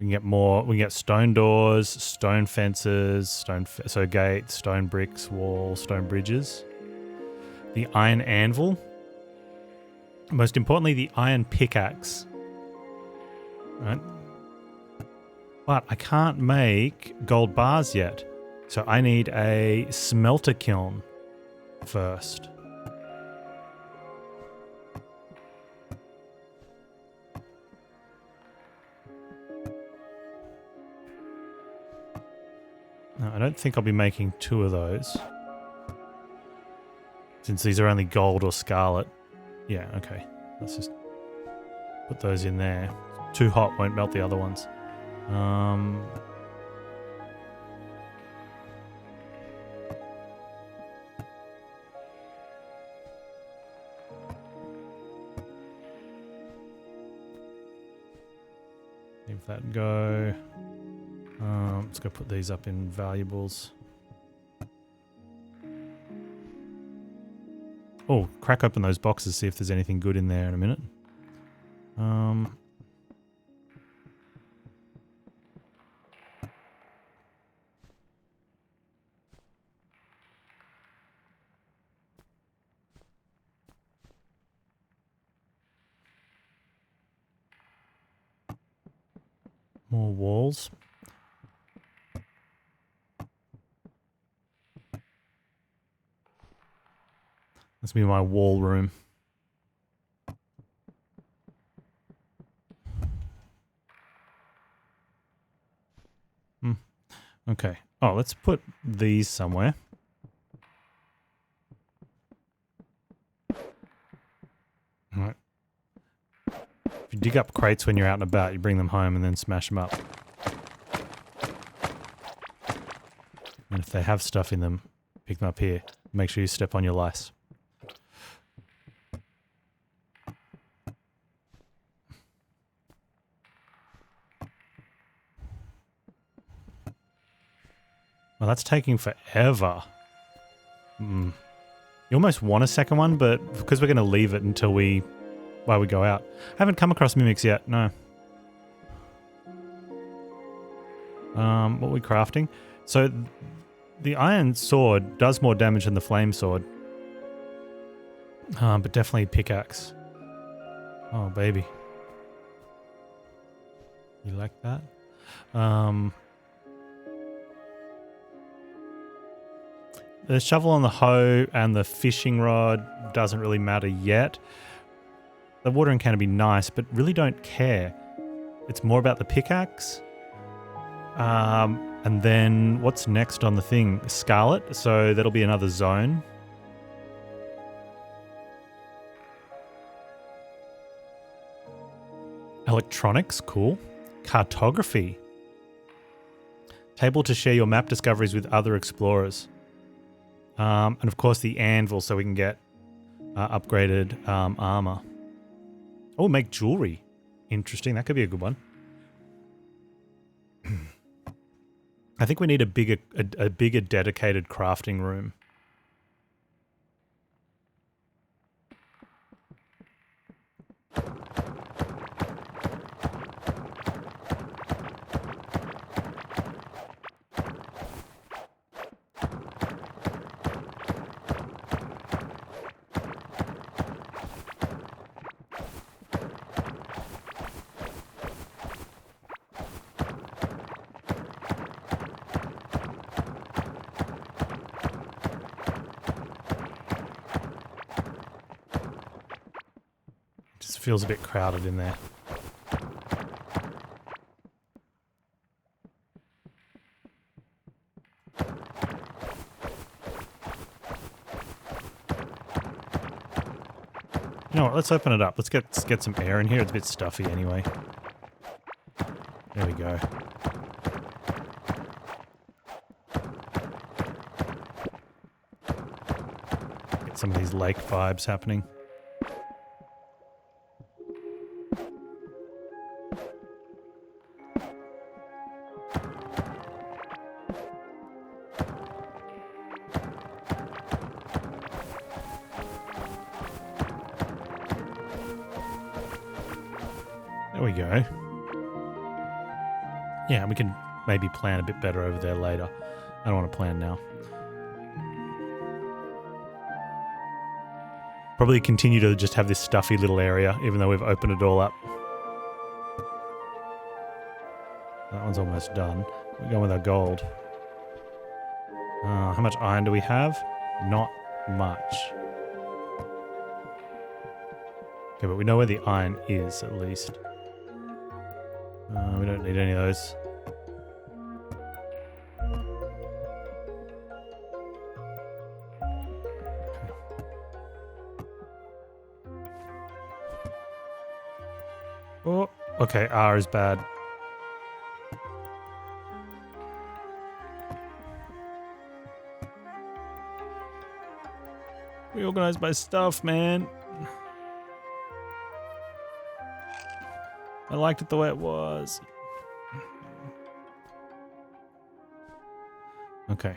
we can get more. We can get stone doors, stone fences, so gates, stone bricks, walls, stone bridges. The iron anvil. Most importantly, the iron pickaxe. Right. But I can't make gold bars yet. So I need a smelter kiln first. No, I don't think I'll be making 2 of those. Since these are only gold or scarlet. Yeah, okay. Let's just put those in there. Too hot, won't melt the other ones. Leave that go. Let's go put these up in valuables. Oh, crack open those boxes, see if there's anything good in there in a minute. More walls. This will be my wall room. Okay. Oh, let's put these somewhere. Alright. If you dig up crates when you're out and about, you bring them home and then smash them up. And if they have stuff in them, pick them up here. Make sure you step on your lice. Well, that's taking forever. You almost want a second one, but because we're going to leave it until while we go out. I haven't come across mimics yet, no. What are we crafting? So, the iron sword does more damage than the flame sword. But definitely pickaxe. Oh, baby. You like that? The shovel and the hoe and the fishing rod doesn't really matter yet. The watering can be nice, but really don't care. It's more about the pickaxe. And then what's next on the thing? Scarlet, so that'll be another zone. Electronics, cool. Cartography. Table to share your map discoveries with other explorers. And of course the anvil so we can get upgraded armor. Oh, make jewelry. Interesting, that could be a good one. I think we need a bigger dedicated crafting room. feels a bit crowded in there. You know what, let's open it up. Let's get some air in here. It's a bit stuffy anyway. There we go. Get some of these lake vibes happening. There we go. Yeah, we can maybe plan a bit better over there later. I don't want to plan now. Probably continue to just have this stuffy little area, even though we've opened it all up. That one's almost done. We're going with our gold. How much iron do we have? Not much. Okay, but we know where the iron is, at least. We don't need any of those. Oh, okay, R is bad. Reorganize my stuff, man. I liked it the way it was. Okay.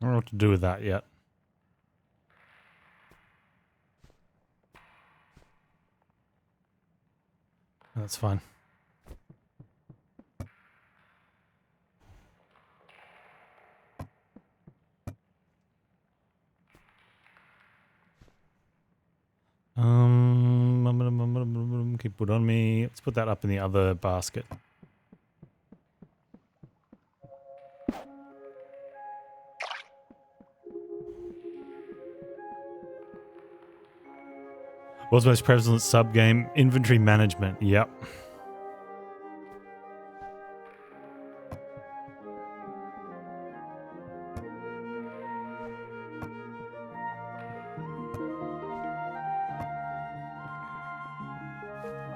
I don't know what to do with that yet. That's fine. Keep it on me. Let's put that up in the other basket. World's most prevalent sub-game, inventory management. Yep.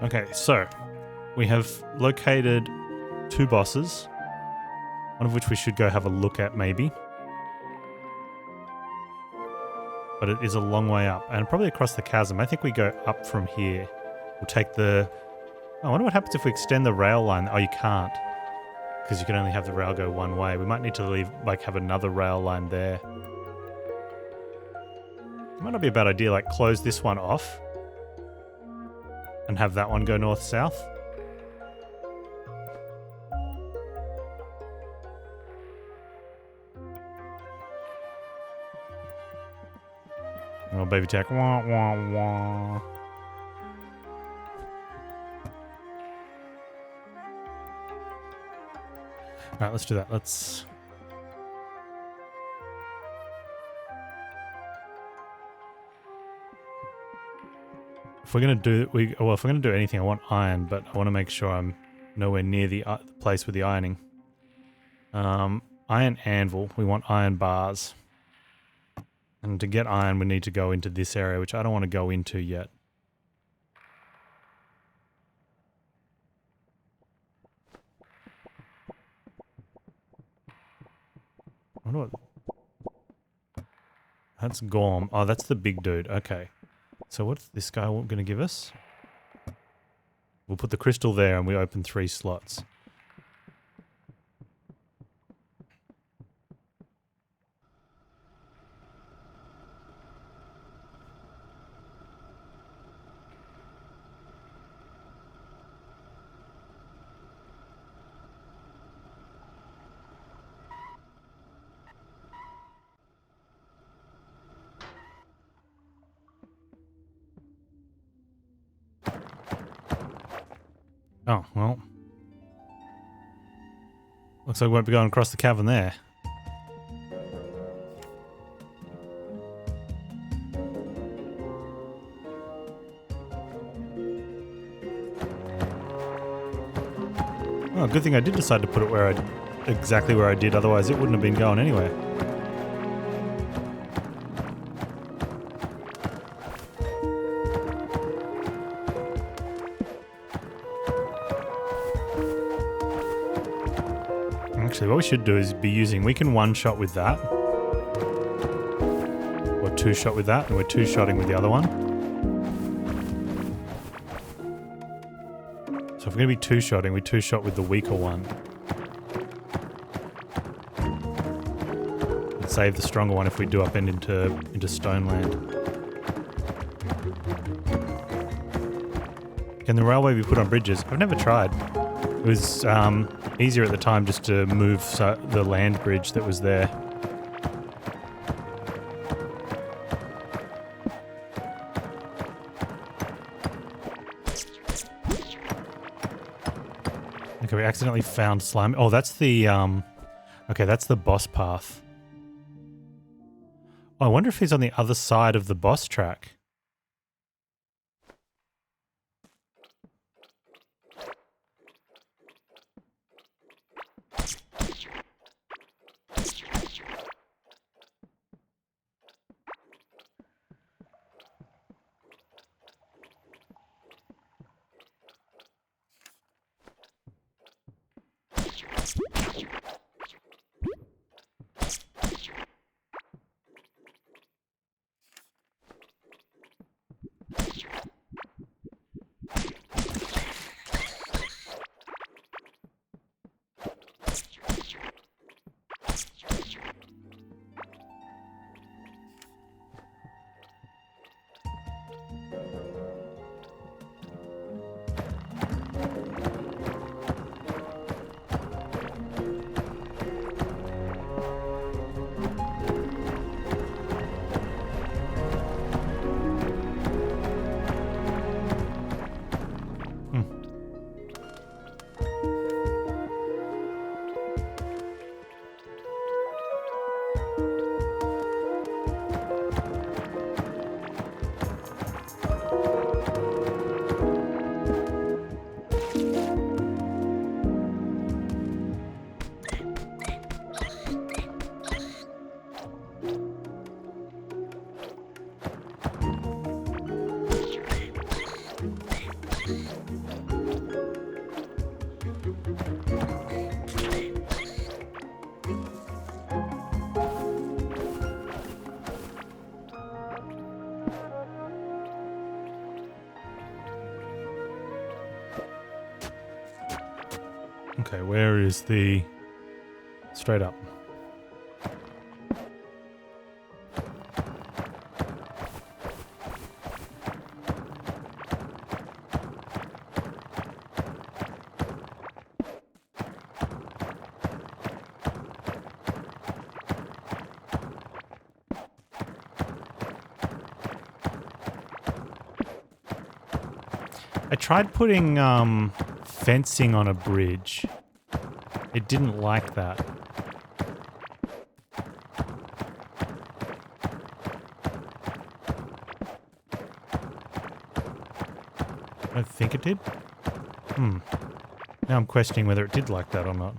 Okay, so we have located 2 bosses, one of which we should go have a look at maybe. But it is a long way up, and probably across the chasm. I think we go up from here. We'll take the... Oh, I wonder what happens if we extend the rail line. Oh, you can't, because you can only have the rail go one way. We might need to leave, like, have another rail line there. It might not be a bad idea, like, close this one off and have that one go north-south. Oh, baby tech. Wah, wah, wah. Alright, let's do that. Let's... If we're gonna do if we're gonna do anything, I want iron, but I want to make sure I'm nowhere near the place with the ironing. Iron anvil. We want iron bars. And to get iron, we need to go into this area, which I don't want to go into yet. I wonder what... That's Gorm. Oh, that's the big dude. Okay. So what's this guy going to give us? We'll put the crystal there and we open 3 slots. Oh, well. Looks like we won't be going across the cavern there. Oh, good thing I did decide to put it exactly where I did, otherwise it wouldn't have been going anywhere. Actually, what we should do is be using... We can one-shot with that. Or two-shot with that, and we're two-shotting with the other one. So if we're going to be two-shotting, we two-shot with the weaker one. And save the stronger one if we do upend into stone land. Can the railway be put on bridges? I've never tried. It was easier at the time just to move the land bridge that was there. Okay, we accidentally found slime. Oh, that's the okay, that's the boss path. Oh, I wonder if he's on the other side of the boss track. Okay, where is the... Straight up. I tried putting fencing on a bridge. It didn't like that. I don't think it did. Now I'm questioning whether it did like that or not.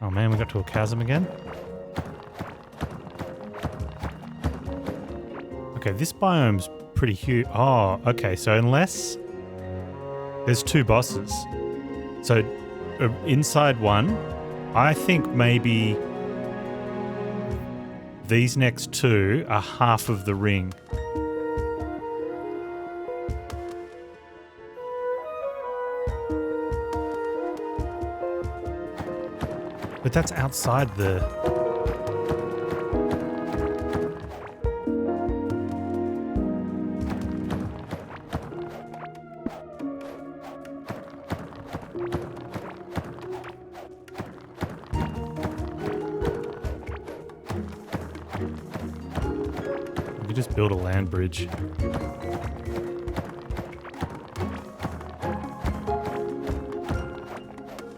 Oh man, we got to a chasm again. Okay, this biome's pretty huge. Oh, okay, so unless there's two bosses. So inside one, I think maybe these next two are half of the ring. But that's outside the... just build a land bridge.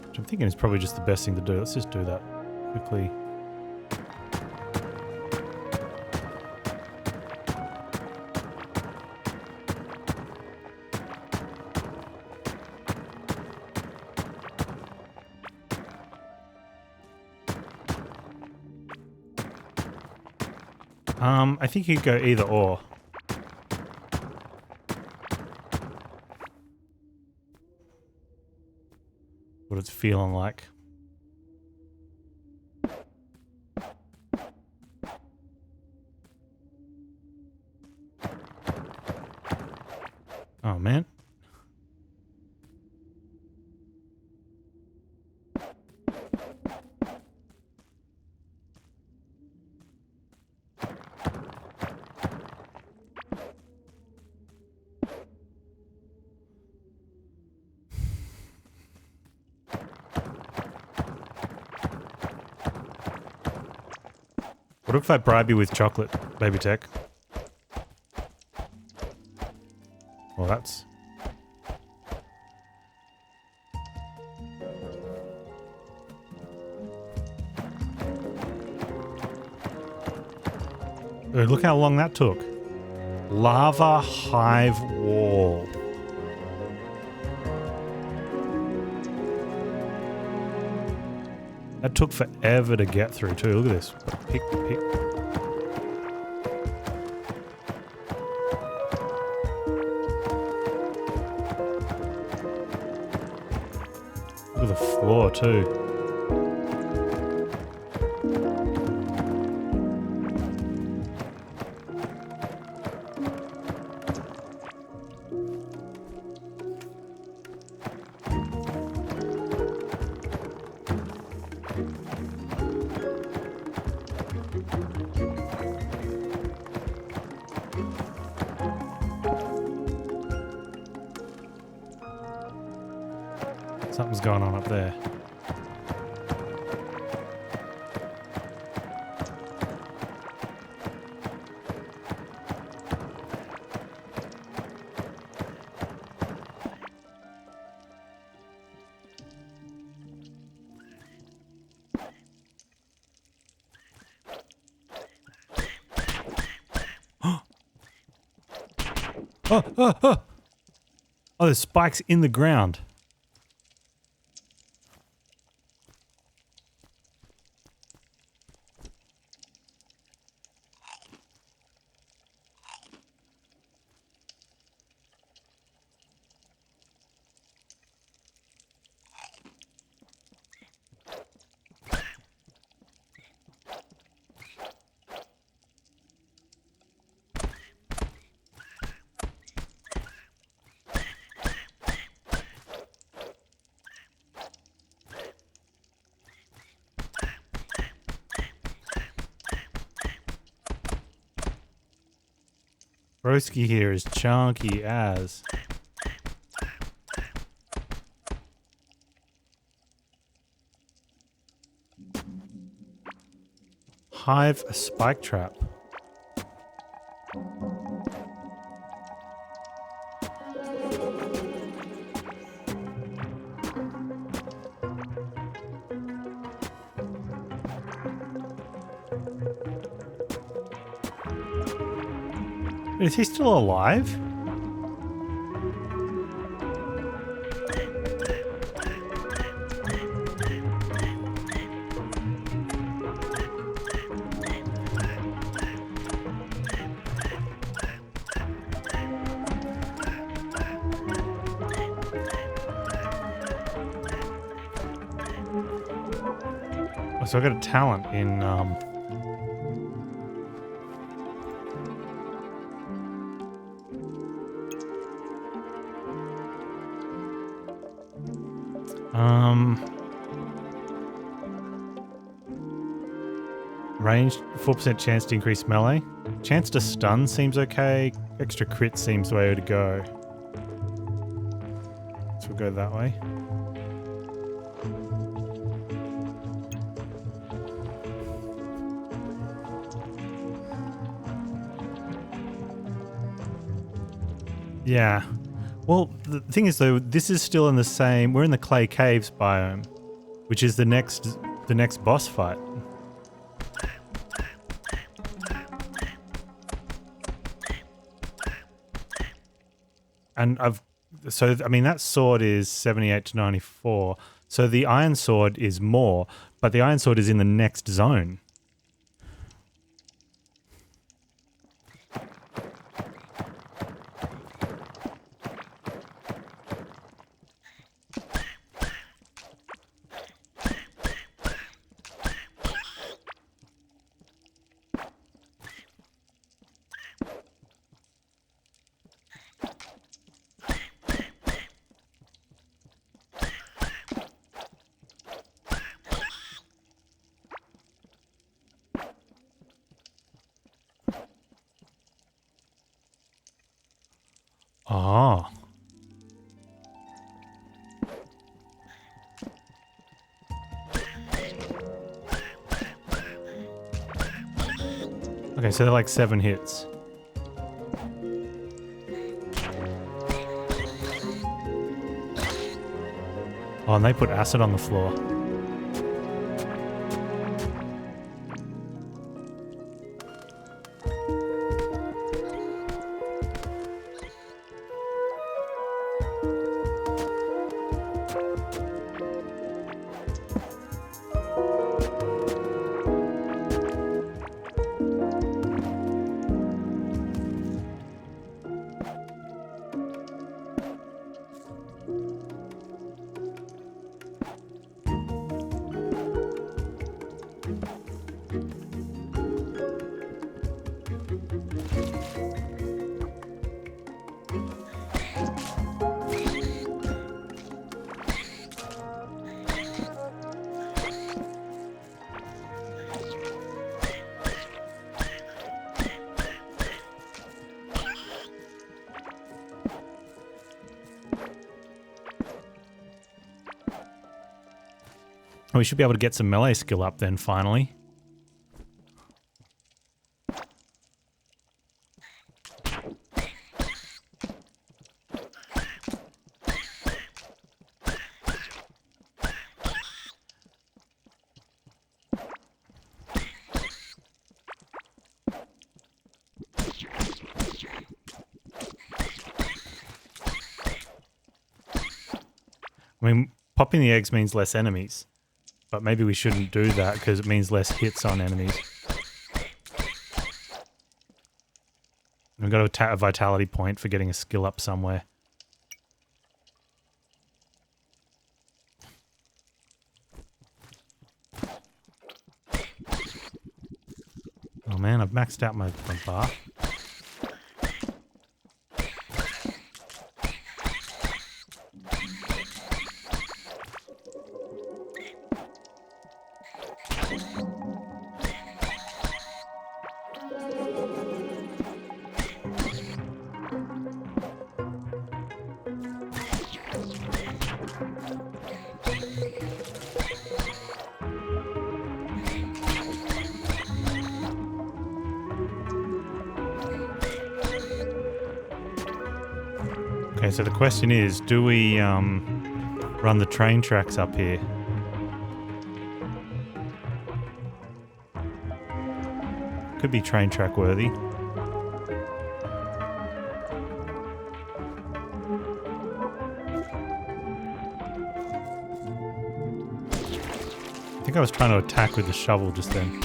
Which I'm thinking is probably just the best thing to do. Let's just do that quickly. I think you could go either or. What it's feeling like. Oh man. What if I bribe you with chocolate, baby tech? Well, that's... Look how long that took. Lava hive wall. That took forever to get through too. Look at this. Pick. Look at the floor too. Something's going on up there. Oh, there's spikes in the ground. Broski here is chunky as. Hive a spike trap. Is he still alive? Oh, so I got a talent in ranged, 4% chance to increase melee. Chance to stun seems okay. Extra crit seems the way to go. So we'll go that way. Yeah. Well, the thing is though, this is still in the same. We're in the clay caves biome, which is the next boss fight. And I mean that sword is 78 to 94. So the iron sword is more, but the iron sword is in the next zone. Oh. Okay, so they're like 7 hits. Oh, and they put acid on the floor. We should be able to get some melee skill up then, finally. I mean, popping the eggs means less enemies. But maybe we shouldn't do that because it means less hits on enemies. We've got a vitality point for getting a skill up somewhere. Oh man, I've maxed out my bar. Okay, so the question is, do we run the train tracks up here? Could be train track worthy. I think I was trying to attack with the shovel just then.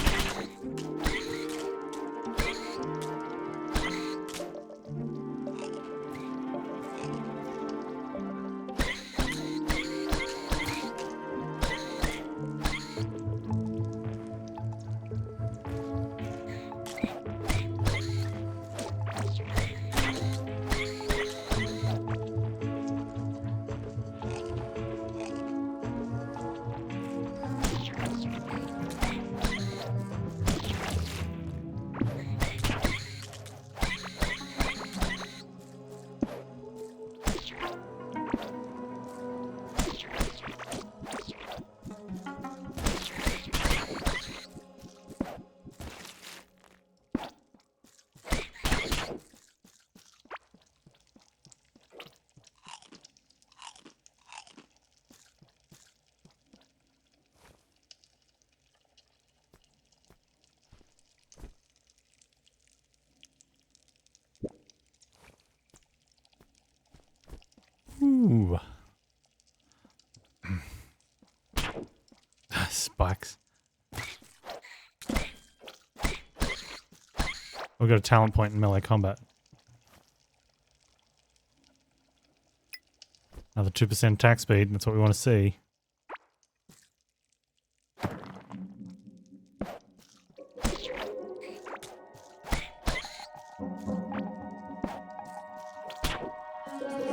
Ooh. Spikes. We've got a talent point in melee combat. Another 2% attack speed, that's what we want to see.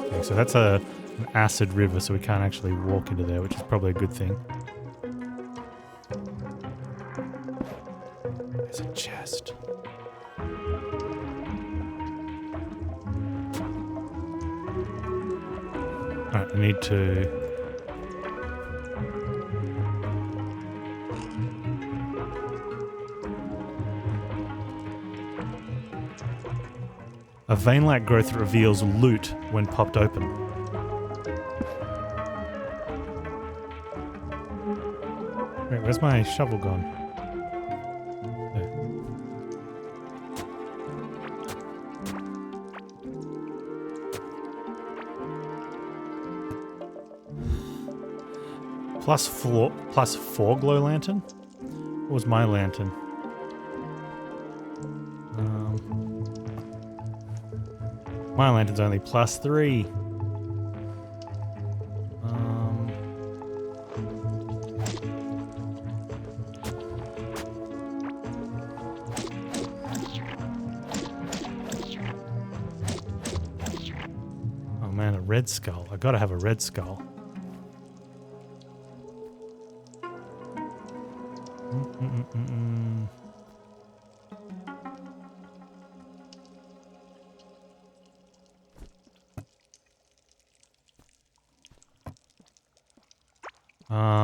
Okay, so that's an acid river, so we can't actually walk into there, which is probably a good thing. There's a chest. Alright, I need to... A vein-like growth reveals loot when popped open. Wait, where's my shovel gone? There. Plus four glow lantern? What was my lantern? My lantern's only +3. Oh man, a red skull. I gotta have a red skull.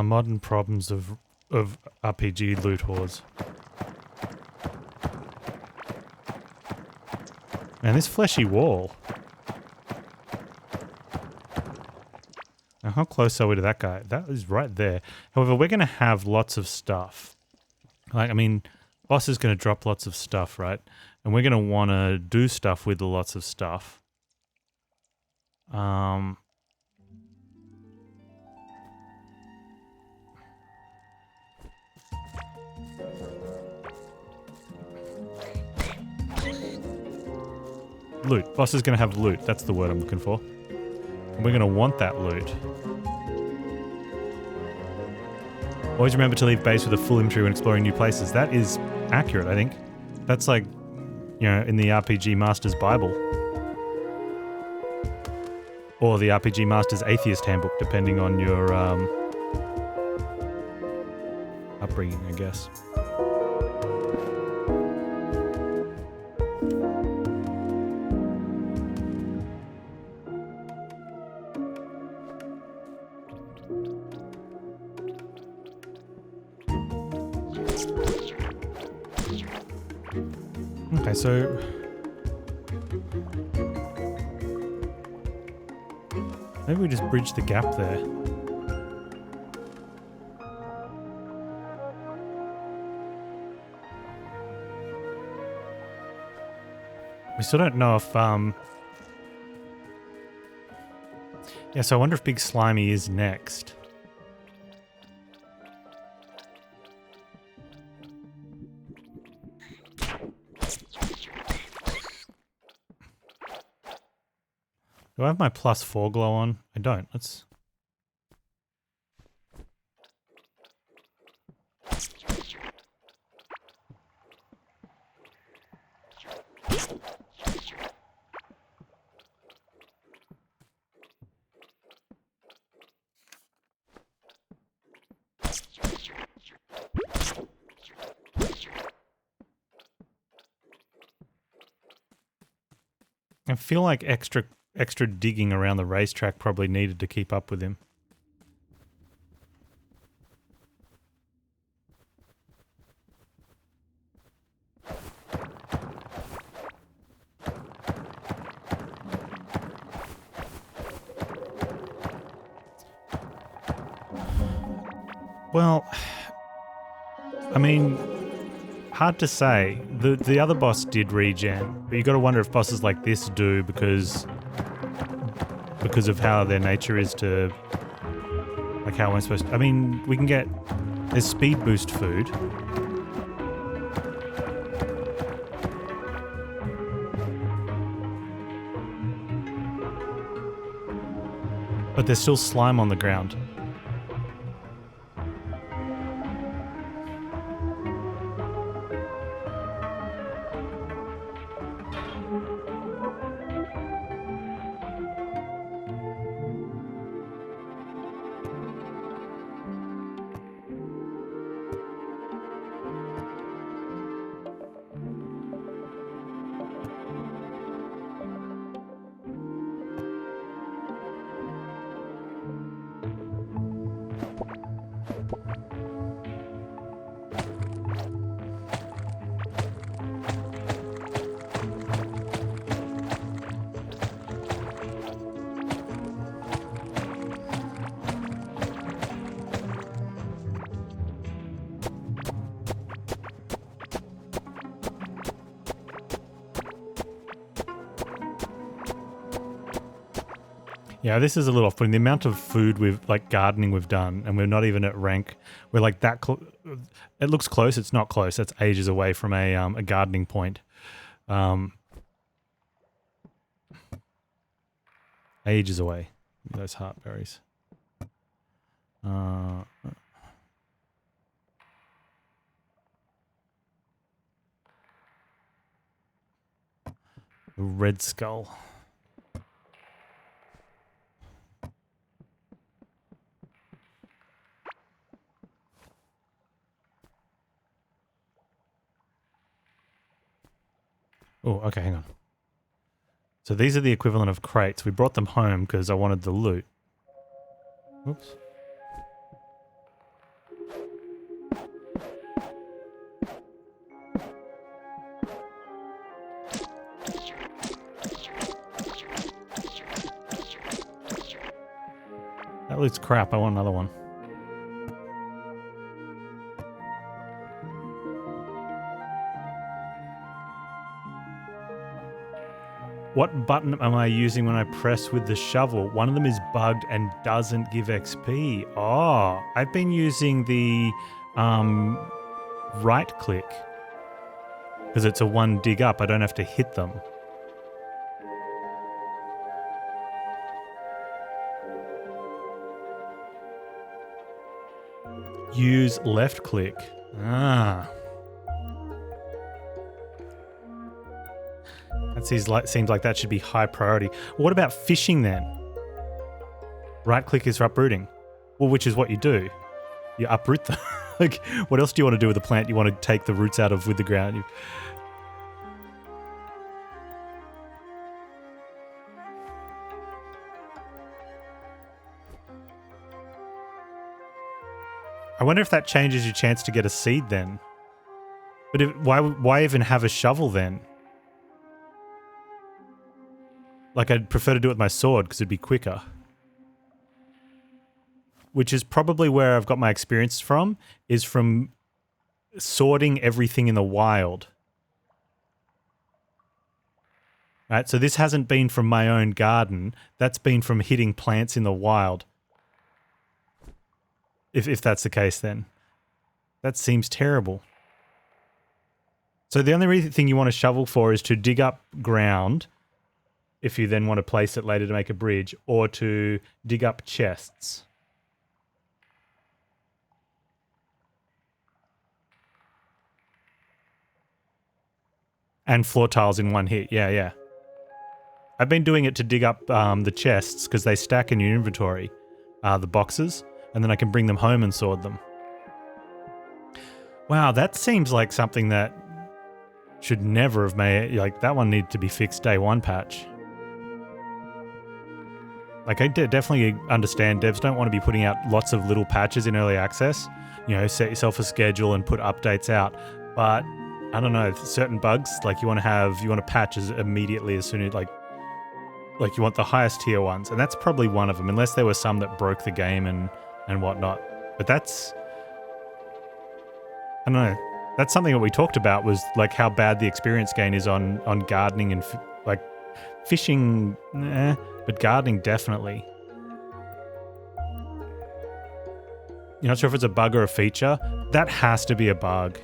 Modern problems of RPG loot hoards. Man, this fleshy wall. Now, how close are we to that guy? That is right there. However, we're going to have lots of stuff. Like, I mean, boss is going to drop lots of stuff, right? And we're going to want to do stuff with the lots of stuff. Loot. Boss is going to have loot. That's the word I'm looking for. And we're going to want that loot. Always remember to leave base with a full inventory when exploring new places. That is accurate, I think. That's like, you know, in the RPG Master's Bible. Or the RPG Master's Atheist Handbook, depending on your upbringing, I guess. Okay, so maybe we just bridge the gap there. We still don't know if yeah, so I wonder if Big Slimy is next. Do I have my +4 glow on? I don't. Let's... I feel like extra digging around the racetrack probably needed to keep up with him. Well, I mean, hard to say. The other boss did regen, but you got to wonder if bosses like this do, because because of how their nature is to, like how I'm supposed to, I mean, we can get, there's speed boost food. But there's still slime on the ground. Yeah, this is a little off-putting. The amount of food we've, like gardening we've done, and we're not even at rank. We're like that it looks close, it's not close. That's ages away from a gardening point. Ages away. Those heartberries. Red skull. Oh, okay, hang on. So these are the equivalent of crates. We brought them home because I wanted the loot. Oops. That loot's crap. I want another one. What button am I using when I press with the shovel? One of them is bugged and doesn't give XP. Oh, I've been using the right click because it's a one dig up. I don't have to hit them. Use left click. Ah. That seems like that should be high priority. Well, what about fishing then? Right click is for uprooting. Well, which is what you do. You uproot them. Like, what else do you want to do with a plant you want to take the roots out of with the ground? I wonder if that changes your chance to get a seed then. But why even have a shovel then? Like, I'd prefer to do it with my sword because it'd be quicker. Which is probably where I've got my experience from, is from sorting everything in the wild. Right, so this hasn't been from my own garden. That's been from hitting plants in the wild. If that's the case, then. That seems terrible. So the only thing you want a shovel for is to dig up ground, if you then want to place it later to make a bridge, or to dig up chests. And floor tiles in one hit, yeah. I've been doing it to dig up the chests because they stack in your inventory, the boxes, and then I can bring them home and sword them. Wow, that seems like something that should never have made, like that one needed to be fixed day one patch. Like, I definitely understand devs don't want to be putting out lots of little patches in early access. You know, set yourself a schedule and put updates out. But I don't know, certain bugs, like you want to patch as immediately as soon as like you want the highest tier ones, and that's probably one of them, unless there were some that broke the game and whatnot. But that's, I don't know, that's something that we talked about, was like how bad the experience gain is on gardening and like fishing, but but gardening definitely. You're not sure if it's a bug or a feature? That has to be a bug.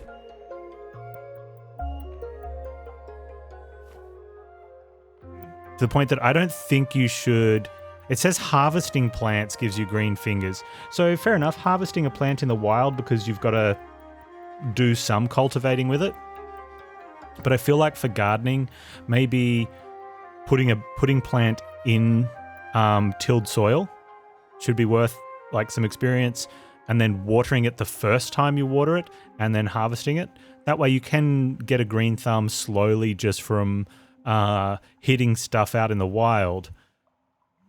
To the point that I don't think you should... It says harvesting plants gives you green fingers. So fair enough, harvesting a plant in the wild because you've got to do some cultivating with it. But I feel like for gardening, maybe putting plant in tilled soil should be worth like some experience, and then watering it the first time you water it and then harvesting it. That way you can get a green thumb slowly just from hitting stuff out in the wild,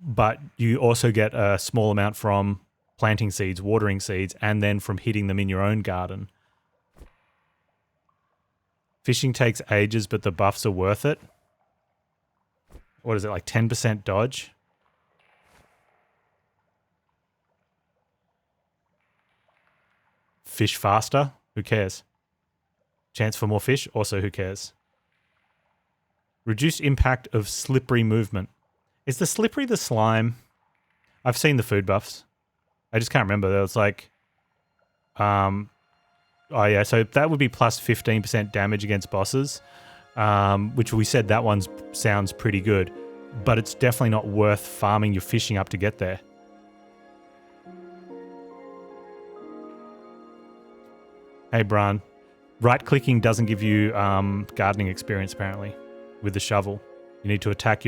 but you also get a small amount from planting seeds, watering seeds, and then from hitting them in your own garden. Fishing takes ages, but the buffs are worth it. What is it, like 10% dodge? Fish faster? Who cares? Chance for more fish? Also, who cares? Reduced impact of slippery movement. Is the slippery the slime? I've seen the food buffs. I just can't remember. There was like... Oh yeah, so that would be plus 15% damage against bosses, which we said that one sounds pretty good, but it's definitely not worth farming your fishing up to get there. Hey, Bran. Right-clicking doesn't give you gardening experience, apparently, with the shovel. You need to attack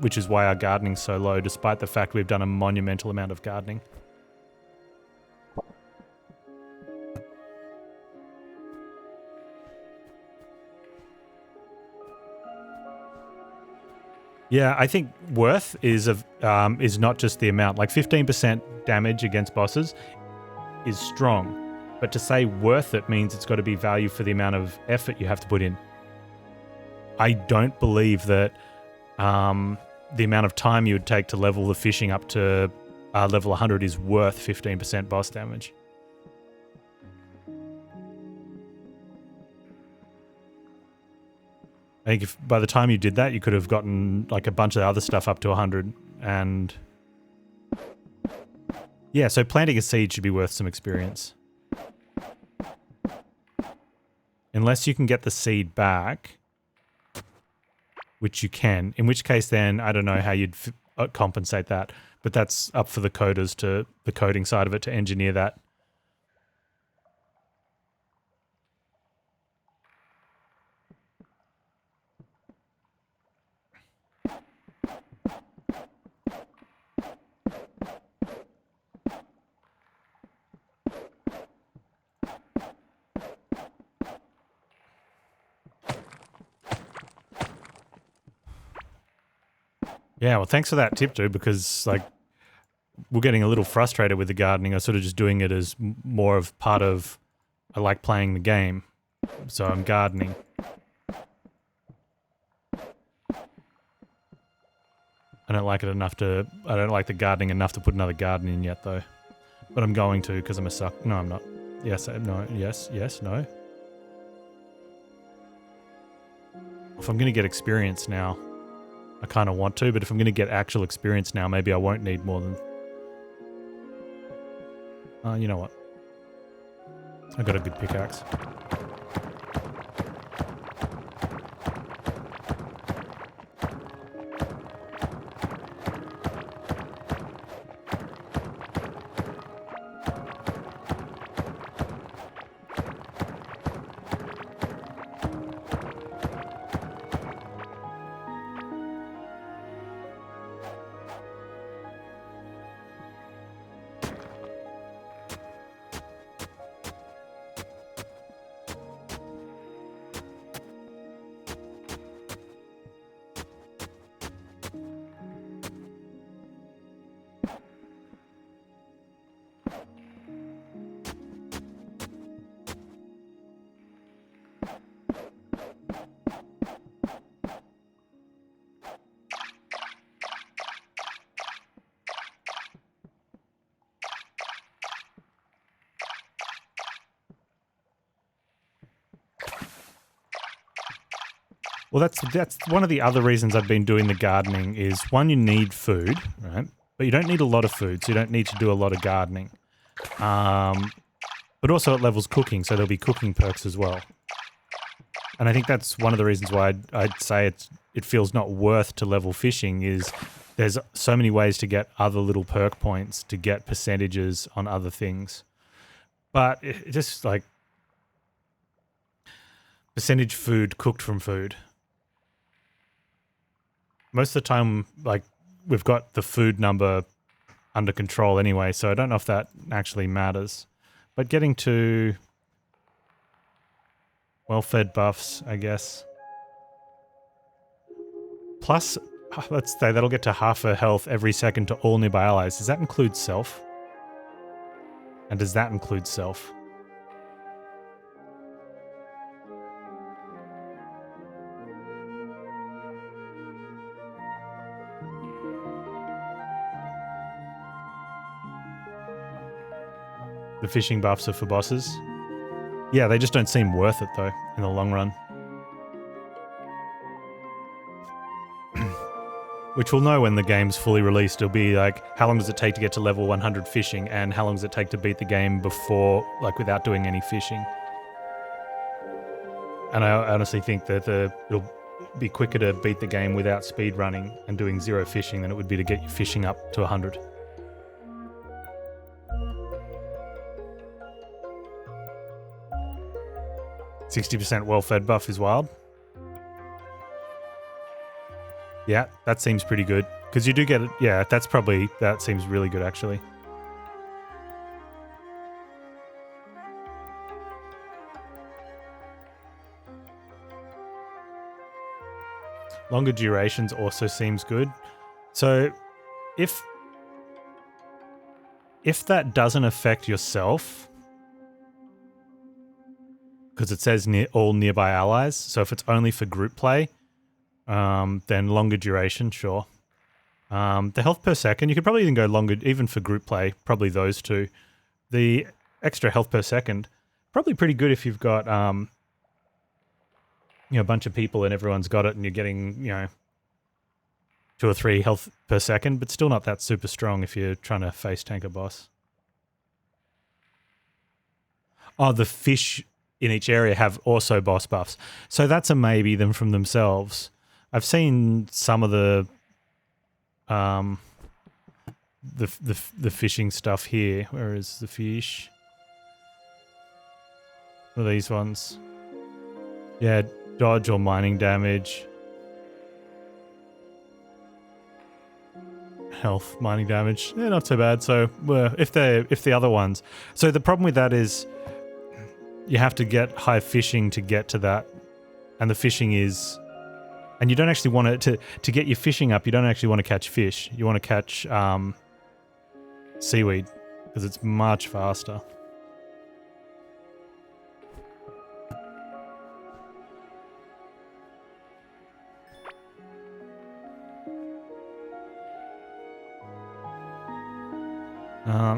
which is why our gardening's so low, despite the fact we've done a monumental amount of gardening. Yeah, I think worth is not just the amount. Like 15% damage against bosses is strong. But to say worth it means it's got to be value for the amount of effort you have to put in. I don't believe that the amount of time you would take to level the fishing up to level 100 is worth 15% boss damage. I think if by the time you did that, you could have gotten like a bunch of other stuff up to 100. And yeah, so planting a seed should be worth some experience. Unless you can get the seed back, which you can, in which case then I don't know how you'd compensate that, but that's up for the coders to the coding side of it to engineer that. Yeah, well, thanks for that tip, dude, because, like, we're getting a little frustrated with the gardening. I'm sort of just doing it as more of part of, I like playing the game, so I'm gardening. I don't like the gardening enough to put another garden in yet, though. But I'm going to, because I'm a suck. No, I'm not. Yes, no, yes, no. If I'm going to get experience now, I kind of want to, but if I'm going to get actual experience now, maybe I won't need more than... you know what? I got a good pickaxe. Well, that's one of the other reasons I've been doing the gardening is, one, you need food, right? But you don't need a lot of food, so you don't need to do a lot of gardening. But also it levels cooking, so there'll be cooking perks as well. And I think that's one of the reasons why I'd say it feels not worth to level fishing, is there's so many ways to get other little perk points, to get percentages on other things. But it just like percentage food cooked from food. Most of the time, like, we've got the food number under control anyway, so I don't know if that actually matters. But getting to well-fed buffs, I guess. Plus, let's say that'll get to half a health every second to all nearby allies. Does that include self? And does that include self? The fishing buffs are for bosses. Yeah, they just don't seem worth it though, in the long run. Which we'll know when the game's fully released. It'll be like, how long does it take to get to level 100 fishing, and how long does it take to beat the game before, like, without doing any fishing? And I honestly think that it'll be quicker to beat the game without speed running and doing 0 fishing than it would be to get your fishing up to 100. %well-fed buff is wild. Yeah, that seems pretty good. Because you do get it. Yeah, that seems really good, actually. Longer durations also seems good. So, if that doesn't affect yourself, because it says all nearby allies, so if it's only for group play, then longer duration, sure. The health per second, you could probably even go longer, even for group play, probably those two. The extra health per second, probably pretty good if you've got, a bunch of people and everyone's got it and you're getting, 2 or 3 health per second, but still not that super strong if you're trying to face tank a boss. Oh, the fish in each area have also boss buffs. So that's a maybe them from themselves. I've seen some of the fishing stuff here. Where is the fish? What are these ones? Yeah, dodge or mining damage. Health, mining damage. Yeah, not so bad. So if the other ones. So the problem with that is you have to get high fishing to get to that. And the fishing is... And you don't actually want it to get your fishing up, you don't actually want to catch fish. You want to catch seaweed, because it's much faster.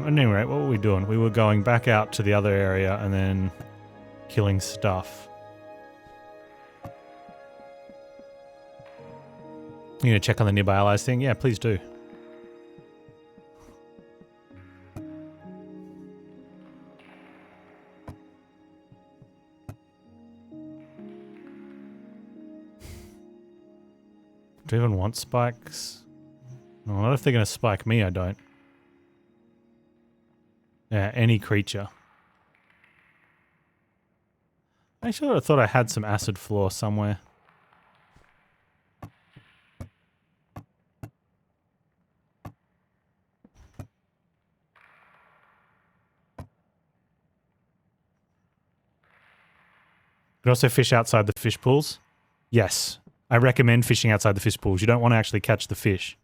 Anyway, what were we doing? We were going back out to the other area and then killing stuff. You gonna check on the nearby allies thing? Yeah, please do. Do you even want spikes? No, not if they're gonna spike me, I don't. Yeah, any creature. Actually, I thought I had some acid floor somewhere. You can also fish outside the fish pools. Yes, I recommend fishing outside the fish pools. You don't want to actually catch the fish.